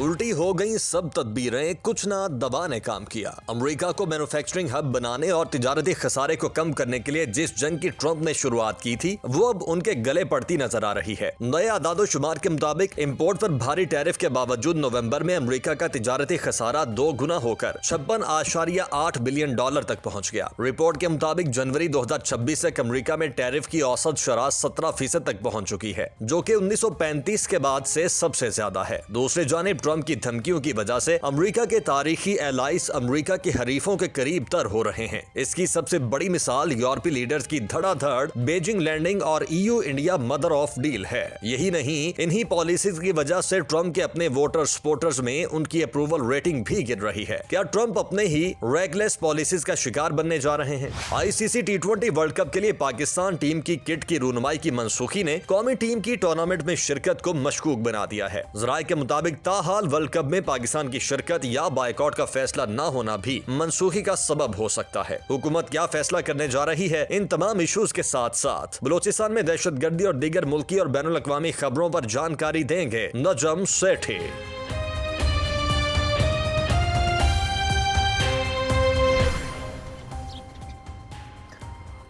الٹی ہو گئی سب تدبیریں، کچھ نہ دبا نے کام کیا۔ امریکہ کو مینوفیکچرنگ ہب بنانے اور تجارتی خسارے کو کم کرنے کے لیے جس جنگ کی ٹرمپ نے شروعات کی تھی وہ اب ان کے گلے پڑتی نظر آ رہی ہے۔ نئے اعداد و شمار کے مطابق امپورٹ پر بھاری ٹیرف کے باوجود نومبر میں امریکہ کا تجارتی خسارہ 2 گنا ہو کر 56.8 بلین ڈالر تک پہنچ گیا۔ رپورٹ کے مطابق جنوری 2026 تک امریکہ میں ٹیرف کی اوسط شرح 17% تک پہنچ چکی ہے، جو کہ 1935 کے بعد سے سب سے زیادہ ہے۔ دوسری جانب ٹرمپ کی دھمکیوں کی وجہ سے امریکہ کے تاریخی ایلائز امریکہ کے حریفوں کے قریب تر ہو رہے ہیں۔ اس کی سب سے بڑی مثال یورپی لیڈرز کی دھڑا دھڑ بیجنگ لینڈنگ اور EU India mother of deal ہے۔ یہی نہیں، انہی پالیسیز کی وجہ سے ٹرمپ کے اپنے ووٹر سپورٹرز میں ان کی اپروول ریٹنگ بھی گر رہی ہے۔ کیا ٹرمپ اپنے ہی ریگلیس پالیسیز کا شکار بننے جا رہے ہیں؟ ICC T20 ورلڈ کپ کے لیے پاکستان ٹیم کی کٹ کی رونمائی کی منسوخی نے قومی ٹیم کی ٹورنامنٹ میں شرکت کو مشکوک بنا دیا ہے۔ ذرائع کے مطابق تاحال ورلڈ کپ میں پاکستان کی شرکت یا بائیکاٹ کا فیصلہ نہ ہونا بھی منسوخی کا سبب ہو سکتا ہے۔ حکومت کیا فیصلہ کرنے جا رہی ہے؟ ان تمام ایشوز کے ساتھ ساتھ بلوچستان میں دہشت گردی اور دیگر ملکی اور بین الاقوامی خبروں پر جانکاری دیں گے نجم سیٹھی۔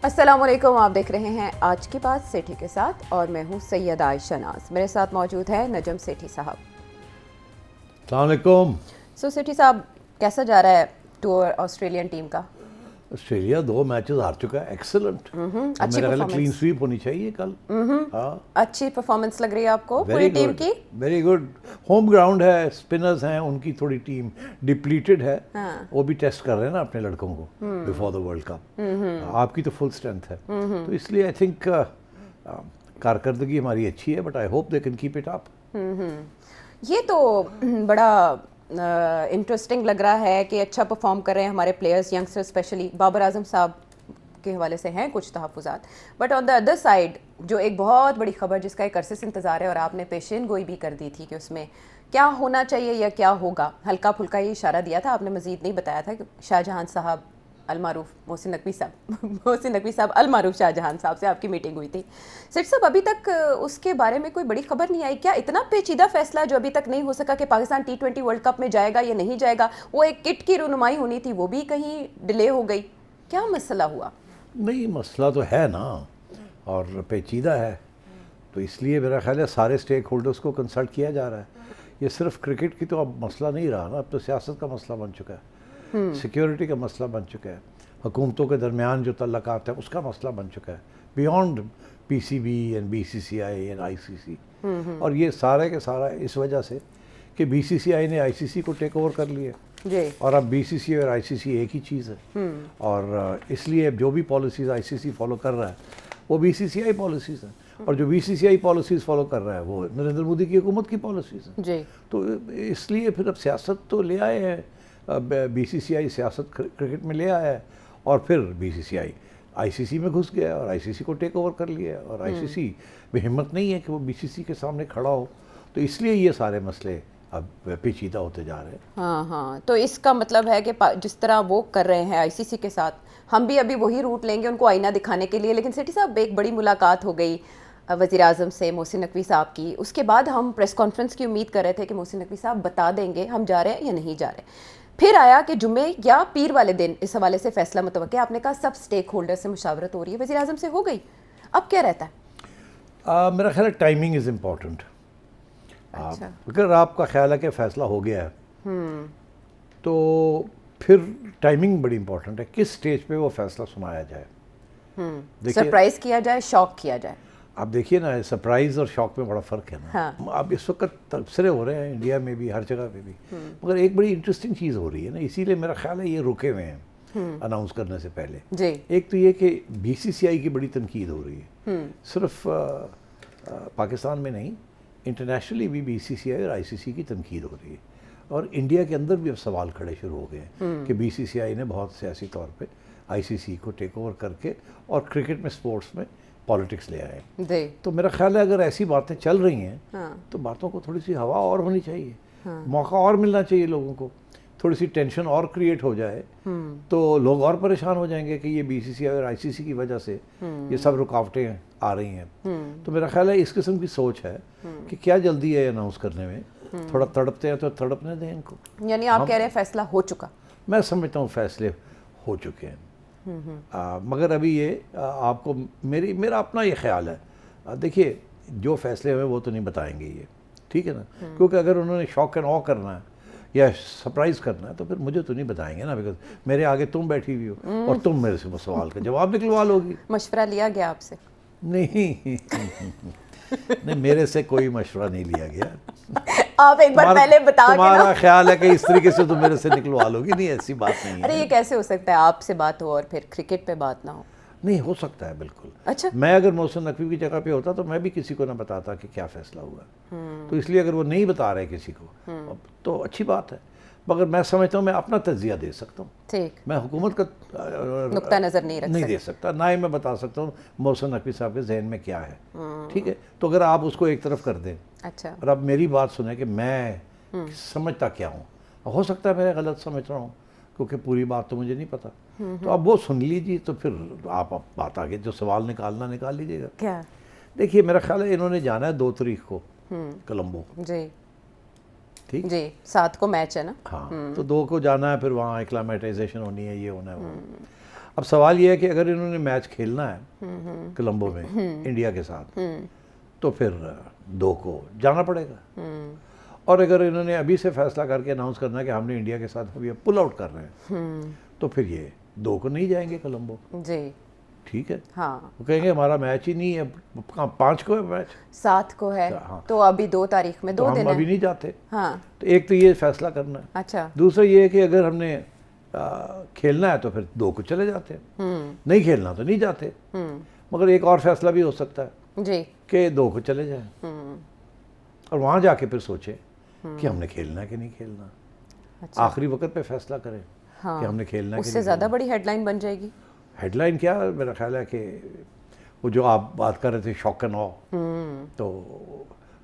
السلام علیکم، آپ دیکھ رہے ہیں آج کی بات سیٹھی کے ساتھ اور میں ہوں سید عائشہ ناز۔ میرے ساتھ موجود ہے نجم سیٹھی صاحب۔ السلام علیکم۔ سیٹھی صاحب، کیسا جا رہا ہے ٹور آسٹریلین ٹیم کا؟ آسٹریلیا 2 میچز ہار چکا ہے، ایکسلنٹ۔ اچھی میرا خیال ہے کلین سویپ ہونی چاہیے کل۔ ہاں، اچھی پرفارمنس لگ رہی ہے آپ کو پوری ٹیم کی؟ Very good. ہوم گراؤنڈ ہے، اسپنرز ہیں، ان کی تھوڑی ٹیم ڈپلیٹڈ ہے، وہ بھی ٹیسٹ کر رہے ہیں نا اپنے لڑکوں کو بیفور دا ورلڈ کپ۔ آپ کی تو فل اسٹرینتھ ہے، تو اس لیے آئی تھنک کارکردگی ہماری اچھی ہے، but I hope they can keep it up. یہ تو بڑا انٹرسٹنگ لگ رہا ہے کہ اچھا پرفارم کر رہے ہیں ہمارے players, youngster especially Babar Azam صاحب کے حوالے سے ہیں کچھ تحفظات، but on the other side جو ایک بہت بڑی خبر جس کا ایک عرصے سے انتظار ہے اور آپ نے پیشین گوئی بھی کر دی تھی کہ اس میں کیا ہونا چاہیے یا کیا ہوگا، ہلکا پھلکا یہ اشارہ دیا تھا، آپ نے مزید نہیں بتایا تھا کہ شاہ جہان صاحب المعروف محسن نقوی صاحب المعروف شاہ جہان صاحب سے آپ کی میٹنگ ہوئی تھی۔ سیٹھ صاحب، ابھی تک اس کے بارے میں کوئی بڑی خبر نہیں آئی، کیا اتنا پیچیدہ فیصلہ جو ابھی تک نہیں ہو سکا کہ پاکستان T20 ورلڈ کپ میں جائے گا یا نہیں جائے گا؟ وہ ایک کٹ کی رونمائی ہونی تھی، وہ بھی کہیں ڈیلے ہو گئی، کیا مسئلہ ہوا؟ نہیں، مسئلہ تو ہے نا، اور پیچیدہ ہے، تو اس لیے میرا خیال ہے سارے اسٹیک ہولڈرز کو کنسلٹ کیا جا رہا ہے۔ یہ صرف کرکٹ کی تو اب مسئلہ نہیں رہا نا، اب تو سیاست کا مسئلہ بن چکا ہے، سیکیورٹی کا مسئلہ بن چکا ہے، حکومتوں کے درمیان جو تعلقات ہیں اس کا مسئلہ بن چکا ہے، beyond PCB and BCCI and ICC۔ اور یہ سارے کے سارا اس وجہ سے کہ BCCI نے ICC کو ٹیک اوور کر لیا جی، اور اب BCCI اور ICC ایک ہی چیز ہے، اور اس لیے جو بھی پالیسیز ICC فالو کر رہا ہے وہ BCCI پالیسیز ہیں، اور جو BCCI پالیسیز فالو کر رہا ہے وہ نریندر مودی کی حکومت کی پالیسیز ہیں۔ جی، تو اس لیے پھر اب سیاست تو لے آئے ہیں، BCCI سیاست کرکٹ میں لے آیا ہے، اور پھر BCCI ICC میں گھس گیا اور ICC کو ٹیک اوور کر لیا، اور ICC میں ہمت نہیں ہے کہ وہ BCC کے سامنے کھڑا ہو، تو اس لیے یہ سارے مسئلے اب پیچیدہ ہوتے جا رہے ہیں۔ ہاں، تو اس کا مطلب ہے کہ جس طرح وہ کر رہے ہیں ICC کے ساتھ، ہم بھی ابھی وہی روٹ لیں گے ان کو آئینہ دکھانے کے لیے۔ لیکن سیٹھی صاحب، ایک بڑی ملاقات ہو گئی وزیر اعظم سے محسن نقوی صاحب کی، اس کے بعد ہم پریس کانفرنس کی امید کر رہے تھے کہ محسن نقوی صاحب بتا دیں گے ہم جا رہے ہیں یا نہیں جا رہے، پھر آیا کہ جمعے یا پیر والے دن اس حوالے سے فیصلہ متوقع ہے۔ آپ نے کہا سب اسٹیک ہولڈر سے مشاورت ہو رہی ہے، وزیر اعظم سے ہو گئی، اب کیا رہتا ہے؟ میرا خیال ہے ٹائمنگ از امپورٹنٹ۔ اگر آپ کا خیال ہے کہ فیصلہ ہو گیا ہے تو پھر ٹائمنگ بڑی امپورٹنٹ ہے، کس سٹیج پہ وہ فیصلہ سنایا جائے، سرپرائز کیا جائے، شاک کیا جائے؟ آپ دیکھیے نا، سرپرائز اور شوق میں بڑا فرق ہے نا۔ اب اس وقت تبصرے ہو رہے ہیں انڈیا میں بھی، ہر جگہ پہ بھی، مگر ایک بڑی انٹرسٹنگ چیز ہو رہی ہے نا، اسی لیے میرا خیال ہے یہ رکے ہوئے ہیں اناؤنس کرنے سے پہلے۔ ایک تو یہ کہ BCCI کی بڑی تنقید ہو رہی ہے، صرف پاکستان میں نہیں، انٹرنیشنلی بھی BCCI اور ICC کی تنقید ہو رہی ہے، اور انڈیا کے اندر بھی اب سوال کھڑے شروع ہو گئے ہیں کہ BCCI نے بہت سیاسی طور پہ ICC کو ٹیک اوور کر کے اور کرکٹ میں سپورٹس میں پالیٹکس لے آئے۔ تو میرا خیال ہے اگر ایسی باتیں چل رہی ہیں تو باتوں کو تھوڑی سی ہوا اور ہونی چاہیے، موقع اور ملنا چاہیے لوگوں کو، تھوڑی سی ٹینشن اور کریٹ ہو جائے تو لوگ اور پریشان ہو جائیں گے کہ یہ BCCI اور ICC کی وجہ سے یہ سب رکاوٹیں آ رہی ہیں۔ تو میرا خیال ہے اس قسم کی سوچ ہے کہ کیا جلدی ہے اناؤنس کرنے میں، تھوڑا تڑپتے ہیں تو تڑپنے دیں ان کو. یعنی آپ کہہ رہے ہیں فیصلہ ہو چکا؟ میں سمجھتا ہوں فیصلے ہو چکے ہیں, مگر ابھی یہ آپ کو میرا اپنا یہ خیال ہے, دیکھیے جو فیصلے ہوئے وہ تو نہیں بتائیں گے یہ, ٹھیک ہے نا, کیونکہ اگر انہوں نے شوق اینڈ آ کرنا ہے یا سرپرائز کرنا ہے تو پھر مجھے تو نہیں بتائیں گے نا, بیکاز میرے آگے تم بیٹھی ہوئی ہو اور تم میرے سے سوال کا جواب نکلوا لو گی. مشورہ لیا گیا آپ سے؟ نہیں میرے سے کوئی مشورہ نہیں لیا گیا. آپ ایک بار پہلے بتا کے تمہارا خیال ہے کہ اس طریقے سے تم میرے سے نکلوا لو گی, نہیں ایسی بات نہیں ہے. ارے یہ کیسے ہو سکتا ہے آپ سے بات ہو اور پھر کرکٹ پہ بات نہ ہو؟ نہیں ہو سکتا ہے بالکل. اچھا, میں اگر محسن نقوی کی جگہ پہ ہوتا تو میں بھی کسی کو نہ بتاتا کہ کیا فیصلہ ہوا, تو اس لیے اگر وہ نہیں بتا رہے کسی کو تو اچھی بات ہے, مگر میں سمجھتا ہوں میں اپنا تجزیہ دے سکتا ہوں, ٹھیک, میں حکومت کا نقطہ نظر نہیں دے سکتا, نہ ہی میں بتا سکتا ہوں محسن نقوی صاحب کے ذہن میں کیا ہے, ٹھیک ہے. تو اگر آپ اس کو ایک طرف کر دیں اچھا, اور اب میری بات سنیں کہ میں سمجھتا کیا ہوں, ہو سکتا ہے میں غلط سمجھ رہا ہوں کیونکہ پوری بات تو مجھے نہیں پتا, تو اب وہ سن لیجیے, تو پھر آپ بات آگے جو سوال نکالنا نکال لیجیے گا. کیا؟ دیکھیے میرا خیال ہے انہوں نے جانا ہے 2 تاریخ کو کولمبو, جی ٹھیک جی, 7 کو میچ ہے نا؟ ہاں, تو 2 کو جانا ہے, پھر وہاں ایکلائمیٹائزیشن ہونی ہے, یہ ہونا ہے وہ. اب سوال یہ ہے کہ اگر انہوں نے میچ کھیلنا ہے کولمبو میں انڈیا کے ساتھ تو پھر 2 کو جانا پڑے گا, اور اگر انہوں نے ابھی سے فیصلہ کر کے اناؤنس کرنا ہے کہ ہم نے انڈیا کے ساتھ ابھی پل آؤٹ کر رہے ہیں تو پھر یہ 2 کو نہیں جائیں گے کولمبو, جی ٹھیک ہے. ہاں, وہ کہیں گے ہمارا میچ ہی نہیں ہے, 5 کو ہے میچ, 7 کو ہے, تو ابھی 2 تاریخ میں 2 ہم دن ابھی ہے. نہیں جاتے. ہاں, تو ایک تو یہ فیصلہ کرنا ہے, اچھا, دوسرا یہ ہے کہ اگر ہم نے کھیلنا ہے تو پھر 2 کو چلے جاتے ہیں, نہیں کھیلنا تو نہیں جاتے. مگر ایک اور فیصلہ بھی ہو سکتا ہے جی کہ 2 کو چلے جائیں اور وہاں جا کے پھر سوچیں کہ ہم نے کھیلنا ہے کہ نہیں کھیلنا, آخری وقت پہ فیصلہ کریں کہ ہم نے کھیلنا ہے کہ اس سے زیادہ بڑی ہیڈ لائن بن جائے گی. ہیڈ لائن کیا, میرا خیال ہے کہ وہ جو آپ بات کر رہے تھے شوق اینڈ آ, تو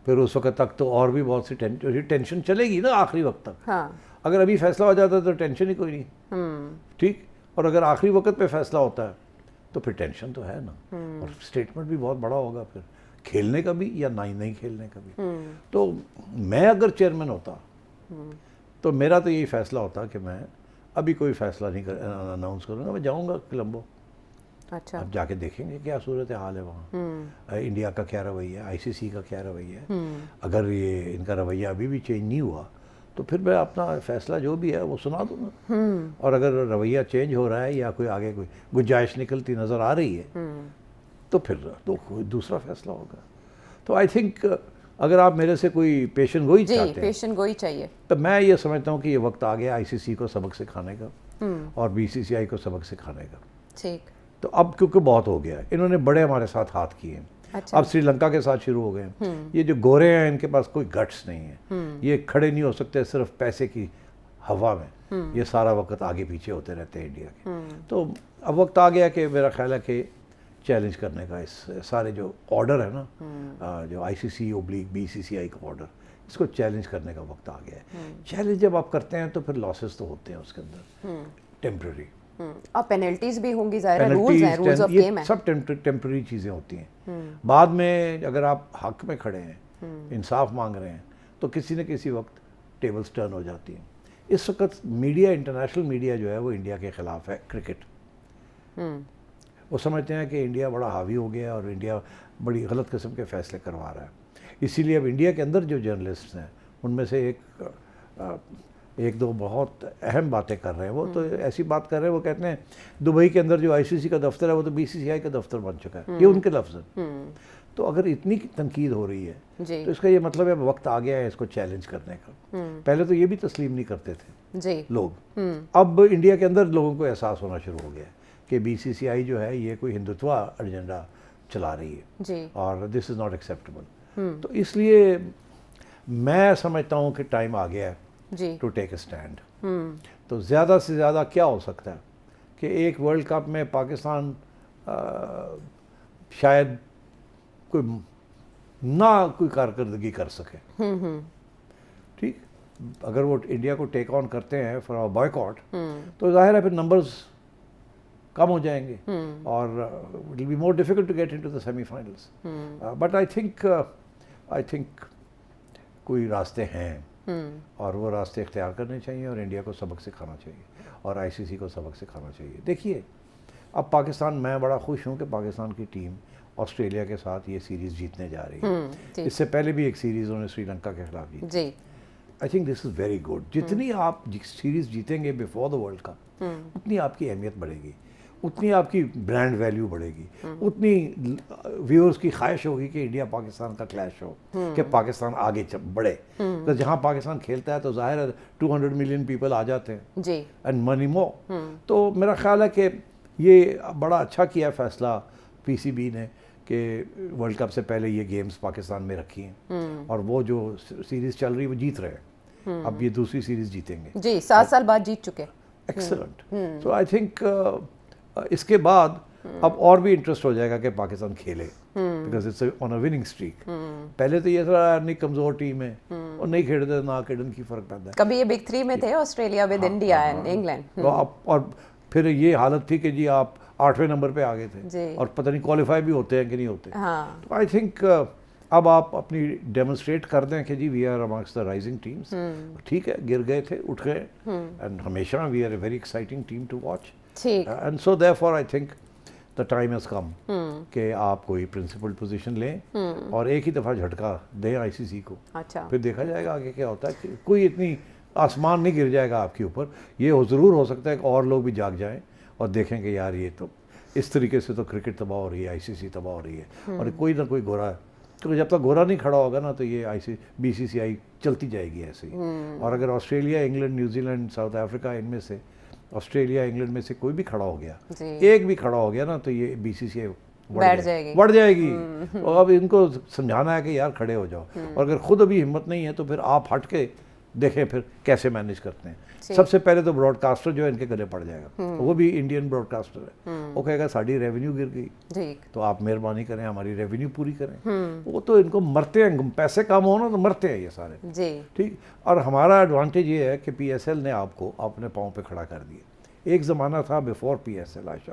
پھر اس وقت تک تو اور بھی بہت سی ٹینشن چلے گی نا آخری وقت تک. ہاں, اگر ابھی فیصلہ ہو جاتا ہے تو ٹینشن ہی کوئی نہیں, ٹھیک, اور اگر آخری وقت پہ فیصلہ ہوتا ہے تو پھر ٹینشن تو ہے نا, اور اسٹیٹمنٹ بھی بہت بڑا ہوگا پھر کھیلنے کا بھی یا نہیں کھیلنے کا بھی. تو میں اگر چیئرمین ہوتا تو میرا تو یہی فیصلہ ہوتا کہ میں ابھی کوئی فیصلہ نہیں اناؤنس کروں گا, میں جاؤں گا کولمبو. اچھا, اب جا کے دیکھیں گے کیا صورت حال ہے وہاں, انڈیا کا کیا رویہ ہے, ICC کا کیا رویہ ہے. اگر یہ ان کا رویہ ابھی بھی چینج نہیں ہوا تو پھر میں اپنا فیصلہ جو بھی ہے وہ سنا دوں گا, اور اگر رویہ چینج ہو رہا ہے یا کوئی آگے کوئی گنجائش نکلتی نظر آ رہی ہے تو پھر تو کوئی دوسرا فیصلہ ہوگا. تو آئی تھنک اگر آپ میرے سے کوئی پیشن گوئی چاہتے ہیں, پیشن گوئی چاہیے, تو میں یہ سمجھتا ہوں کہ یہ وقت آ گیا ICC کو سبق سکھانے کا اور BCCI کو سبق سکھانے کا. ٹھیک, تو اب کیونکہ بہت ہو گیا ہے, انہوں نے بڑے ہمارے ساتھ ہاتھ کیے ہیں, اب سری لنکا کے ساتھ شروع ہو گئے ہیں. یہ جو گورے ہیں ان کے پاس کوئی گٹس نہیں ہے, یہ کھڑے نہیں ہو سکتے صرف پیسے کی ہوا میں, یہ سارا وقت آگے پیچھے ہوتے رہتے ہیں انڈیا کے. تو اب وقت آ گیا کہ میرا خیال ہے کہ چیلنج کرنے کا, اس سارے جو آرڈر ہے نا, جو ICC/BCCI کا آرڈر, اس کو چیلنج کرنے کا وقت آ گیا ہے. چیلنج جب آپ کرتے ہیں تو پھر لاسز تو ہوتے ہیں اس کے اندر ٹیمپرری, اور پینلٹیز بھی ہوں گی, ظاہر ہے رولز ہیں, رولز آف گیم ہیں, سب ٹیمپرری چیزیں ہوتی ہیں. بعد میں اگر آپ حق میں کھڑے ہیں, انصاف مانگ رہے ہیں, تو کسی نہ کسی وقت ٹیبلز ٹرن ہو جاتی ہیں. اس وقت میڈیا, انٹرنیشنل میڈیا جو ہے وہ انڈیا کے خلاف ہے. کرکٹ, وہ سمجھتے ہیں کہ انڈیا بڑا حاوی ہو گیا اور انڈیا بڑی غلط قسم کے فیصلے کروا رہا ہے. اسی لیے اب انڈیا کے اندر جو جرنلسٹ ہیں ان میں سے ایک دو بہت اہم باتیں کر رہے ہیں. وہ تو ایسی بات کر رہے ہیں, وہ کہتے ہیں دبئی کے اندر جو ICC کا دفتر ہے وہ تو BCCI کا دفتر بن چکا ہے. یہ ان کے لفظ ہیں. تو اگر اتنی تنقید ہو رہی ہے تو اس کا یہ مطلب ہے وقت آ گیا ہے اس کو چیلنج کرنے کا. پہلے تو یہ بھی تسلیم نہیں کرتے تھے لوگ, اب انڈیا کے اندر لوگوں کو احساس ہونا شروع ہو گیا ہے کہ BCCI جو ہے یہ کوئی ہندوتوا ایجنڈا چلا رہی ہے اور دس از ناٹ ایکسیپٹیبل. تو اس لیے میں سمجھتا ہوں کہ ٹائم آ گیا ہے ٹو ٹیک اے اسٹینڈ. تو زیادہ سے زیادہ کیا ہو سکتا ہے کہ ایک ورلڈ کپ میں پاکستان شاید کوئی کارکردگی کر سکے, ٹھیک, اگر وہ انڈیا کو ٹیک آن کرتے ہیں فار بائیکاٹ تو ظاہر ہے پھر نمبرز کم ہو جائیں گے اور it will be more difficult to get into the semi finals. But I think کوئی راستے ہیں اور وہ راستے اختیار کرنے چاہیے اور انڈیا کو سبق سکھانا چاہیے اور آئی سی سی کو سبق سکھانا چاہیے. دیکھیے اب پاکستان, میں بڑا خوش ہوں کہ پاکستان کی ٹیم آسٹریلیا کے ساتھ یہ سیریز جیتنے جا رہی ہے. اس سے پہلے بھی ایک سیریز انہوں نے سری لنکا کے خلاف جیتی. جی I think this is very good. جتنی آپ سیریز جیتیں گے بیفور دا ورلڈ کپ اتنی آپ کی اہمیت بڑھے گی, اتنی آپ کی برانڈ ویلیو بڑھے گی, اتنی ویورز کی خواہش ہوگی کہ انڈیا پاکستان کا کلیش ہو, کہ پاکستان آگے بڑھے. تو جہاں پاکستان کھیلتا ہے تو ظاہر ہے 200 ملین پیپل آ جاتے ہیں جی اینڈ منی مور. تو میرا خیال ہے کہ یہ بڑا اچھا کیا ہے فیصلہ پی سی بی نے کہ ورلڈ کپ سے پہلے یہ گیمز پاکستان میں رکھی ہیں, اور وہ جو سیریز چل رہی ہے وہ جیت رہے ہیں. اب یہ دوسری سیریز جیتیں گے. جی 7 سال بعد جیت چکے. ایکسلنٹ. سو آئی تھنک اس کے بعد اب اور بھی انٹرسٹ ہو جائے گا کہ پاکستان کھیلے, because it's on a winning streak. پہلے تو یہ تھا نہیں کمزور ٹیم ہے اور نہیں کھیلتے, نہ کھیلنے کی فرق پڑتا ہے. کبھی یہ بگ 3 میں تھے Australia with India and England, اور پھر یہ حالت تھی کہ جی آپ 8ویں نمبر پہ آگے تھے اور پتہ نہیں کوالیفائی بھی ہوتے ہیں کہ نہیں ہوتے. تو آئی تھنک اب آپ اپنی ڈیمونسٹریٹ کر دیں کہ جی we are amongst the rising teams. ٹھیک ہے, گر گئے تھے, اٹھ گئے, اینڈ ہمیشہ we are a very exciting team to watch. And so therefore I think the time has come کہ آپ کوئی پرنسپل پوزیشن لیں اور ایک ہی دفعہ جھٹکا دیں آئی سی سی کو. پھر دیکھا جائے گا آگے کیا ہوتا ہے. کوئی اتنی آسمان نہیں گر جائے گا آپ کے اوپر. یہ ضرور ہو سکتا ہے کہ اور لوگ بھی جاگ جائیں اور دیکھیں کہ یار یہ تو اس طریقے سے تو کرکٹ تباہ ہو رہی ہے, آئی سی سی تباہ ہو رہی ہے, اور کوئی نہ کوئی گورا ہے. کیونکہ جب تک گورا نہیں کھڑا ہوگا نا تو یہ بی سی سی آئی چلتی جائے گی ایسے ہی. اور اگر Australia, England, New Zealand, South Africa, ان میں سے آسٹریلیا, انگلینڈ میں سے کوئی بھی کھڑا ہو گیا, ایک بھی کھڑا ہو گیا نا تو یہ بی سی سی آئی بڑھ جائے گی. اور اب ان کو سمجھانا ہے کہ یار کھڑے ہو جاؤ, اور اگر خود ابھی ہمت نہیں ہے تو پھر آپ ہٹ کے دیکھیں پھر کیسے مینیج کرتے ہیں. سب سے پہلے تو براڈ کاسٹر جو ہے ان کے گلے پڑ جائے گا, وہ بھی انڈین براڈ کاسٹر ہے. وہ کہے گا ساری ریونیو گر گئی تو آپ مہربانی کریں ہماری ریونیو پوری کریں. وہ تو ان کو مرتے ہیں, پیسے کم ہو نا تو مرتے ہیں یہ سارے. ٹھیک. اور ہمارا ایڈوانٹیج یہ ہے کہ پی ایس ایل نے آپ کو اپنے پاؤں پہ کھڑا کر دیا. ایک زمانہ تھا بیفور پی ایس ایل عائشہ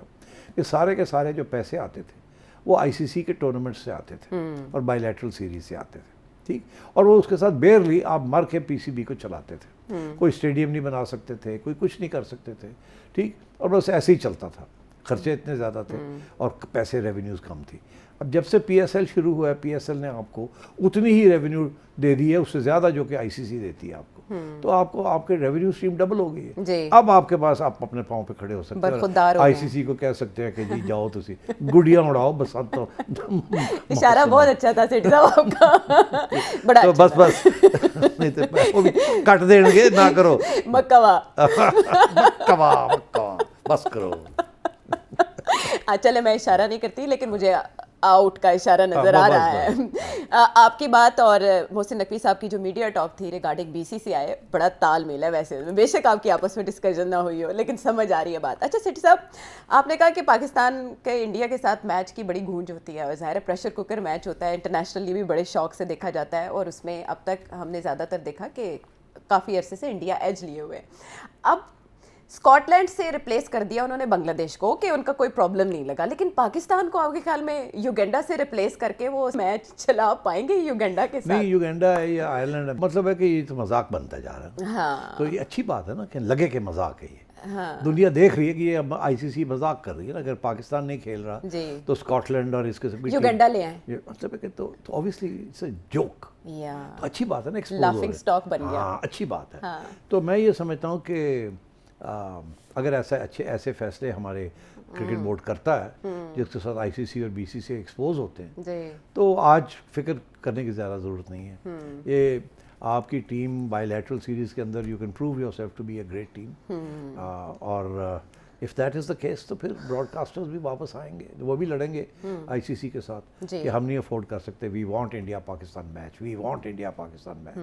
کہ سارے کے سارے جو پیسے آتے تھے وہ آئی سی سی کے ٹورنامنٹ سے آتے تھے اور بائی لیٹرل سیریز سے آتے تھے. ٹھیک. اور وہ اس کے ساتھ بیئرلی آپ مر کے پی سی بی کو چلاتے تھے. کوئی اسٹیڈیم نہیں بنا سکتے تھے, کوئی کچھ نہیں کر سکتے تھے. ٹھیک. اور بس ایسے ہی چلتا تھا, خرچے اتنے زیادہ تھے اور پیسے ریونیوز کم تھی. اب جب سے پی ایس ایل شروع ہوا ہے, پی ایس ایل نے آپ کو اتنی ہی ریونیو دے دی ہے, اس سے زیادہ جو کہ آئی سی سی دیتی ہے آپ کو. تو آپ کو آپ کے ریونیو اسٹریم ڈبل ہو گئی ہے. اب آپ کے پاس آپ اپنے پاؤں پہ کھڑے ہو سکتے ہیں. آئی سی سی کو کہہ سکتے ہیں کہ جی جاؤ تسی گڈیاں اڑاؤ بس. اب تو اشارہ بہت اچھا تھا سیٹھی صاحب آپ کا, بڑا تو بس بس نہیں تو وہ بھی کٹ دیں گے, نہ کرو مکوا بس کرو. چلے میں اشارہ نہیں کرتی, لیکن مجھے آؤٹ کا اشارہ نظر آ رہا ہے. آپ کی بات اور محسن نقوی صاحب کی جو میڈیا ٹاک تھی ریگارڈنگ بی سی سی آئی, بڑا تال میل ہے. ویسے بے شک آپ کی آپس میں ڈسکشن نہ ہوئی ہو, لیکن سمجھ آ رہی ہے بات. اچھا سیٹھی صاحب, آپ نے کہا کہ پاکستان کے انڈیا کے ساتھ میچ کی بڑی گونج ہوتی ہے, اور ظاہر ہے پریشر کوکر میچ ہوتا ہے, انٹرنیشنلی بھی بڑے شوق سے دیکھا جاتا ہے, اور اس میں اب تک ہم نے زیادہ تر دیکھا کہ کافی عرصے سے انڈیا ایج لیے ہوئے. اب اسکاٹ لینڈ سے ریپلیس کر دیا انہوں نے بنگلہ دیش کو کہ ان کا کوئی پرابلم نہیں لگا, لیکن پاکستان کو آپ کے خیال میں یوگینڈا سے ریپلیس کر کے وہ میچ چلا پائیں گے یوگینڈا کے ساتھ؟ نہیں, یوگینڈا ہے یا آئرلینڈ ہے, مطلب ہے کہ یہ تو مذاق بنتا جا رہا ہے. ہاں, تو یہ اچھی بات ہے نا کہ لگے کہ مذاق ہے. یہ دنیا دیکھ رہی ہے کہ یہ اب آئی سی سی مذاق کر رہی ہے نا. اگر پاکستان نہیں کھیل رہا تو اسکاٹ لینڈ اور اس کے یوگینڈا لے آئیں, مطلب ہے کہ تو اوبیسلی اٹس اے جوک. تو اچھی بات ہے نا, لافنگ اسٹاک بن گیا. ہاں اچھی بات ہے. تو میں یہ سمجھتا ہوں کہ اگر ایسے فیصلے ہمارے کرکٹ بورڈ کرتا ہے جس کے ساتھ آئی سی سی اور بی سی سی ایکسپوز ہوتے ہیں, تو آج فکر کرنے کی زیادہ ضرورت نہیں ہے. یہ آپ کی ٹیم بائی لیٹرل سیریز کے اندر you can prove yourself to be a great team, اور if that is the case تو پھر براڈ کاسٹرز بھی واپس آئیں گے, وہ بھی لڑیں گے آئی سی سی کے ساتھ کہ ہم نہیں افورڈ کر سکتے, we want India Pakistan match, we want India Pakistan match,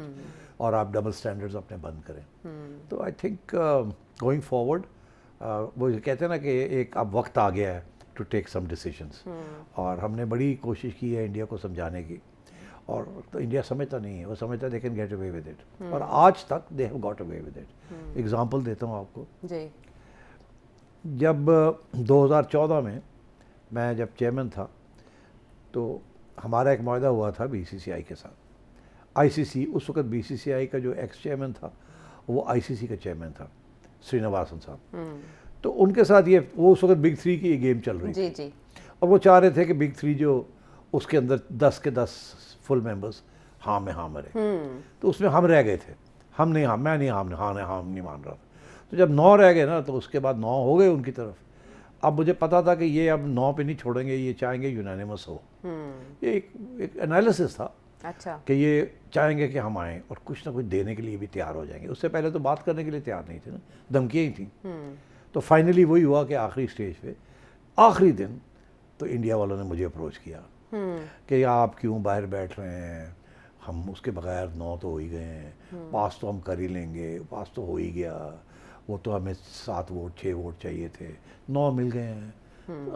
اور آپ ڈبل اسٹینڈرڈز اپنے بند کریں. تو آئی تھنک گوئنگ فارورڈ وہ کہتے ہیں نا کہ ایک اب وقت آ گیا ہے ٹو ٹیک سم ڈیسیجنس, اور ہم نے بڑی کوشش کی ہے انڈیا کو سمجھانے کی, اور تو انڈیا سمجھتا نہیں ہے, وہ سمجھتا ہے they can get away with it, اور آج تک they have got away with it. Example دیتا ہوں آپ کو. جب 2014 میں جب چیئرمین تھا تو ہمارا ایک معاہدہ ہوا تھا بی سی سی آئی کے ساتھ. ICC اس وقت BCCI کا جو ایکس چیئرمین تھا وہ ICC کا چیئرمین تھا سرینواسن صاحب. تو ان کے ساتھ یہ وہ اس وقت بگ 3 کی یہ گیم چل رہی تھی جی اور وہ چاہ رہے تھے کہ بگ 3 جو اس کے اندر 10 کے 10 فل ممبرس ہاں میں ہاں مرے. تو اس میں ہم رہ گئے تھے, ہم نہیں ہاں میں نہیں ہاں نہیں مان رہا تھا. تو جب 9 رہ گئے نا تو اس کے بعد 9 ہو گئے ان کی طرف. اب مجھے پتا تھا کہ یہ اب 9 پہ نہیں چھوڑیں گے, یہ چاہیں گے یونانیمس ہو. یہ ایک انالیسس تھا اچھا کہ یہ چاہیں گے کہ ہم آئیں اور کچھ نہ کچھ دینے کے لیے بھی تیار ہو جائیں گے. اس سے پہلے تو بات کرنے کے لیے تیار نہیں تھے نا, دھمکیاں ہی تھیں. تو فائنلی وہی ہوا کہ آخری سٹیج پہ آخری دن تو انڈیا والوں نے مجھے اپروچ کیا کہ آپ کیوں باہر بیٹھ رہے ہیں, ہم اس کے بغیر 9 تو ہو ہی گئے ہیں, پاس تو ہم کر ہی لیں گے, پاس تو ہو ہی گیا, وہ تو ہمیں 7 ووٹ 6 ووٹ چاہیے تھے, 9 مل گئے ہیں,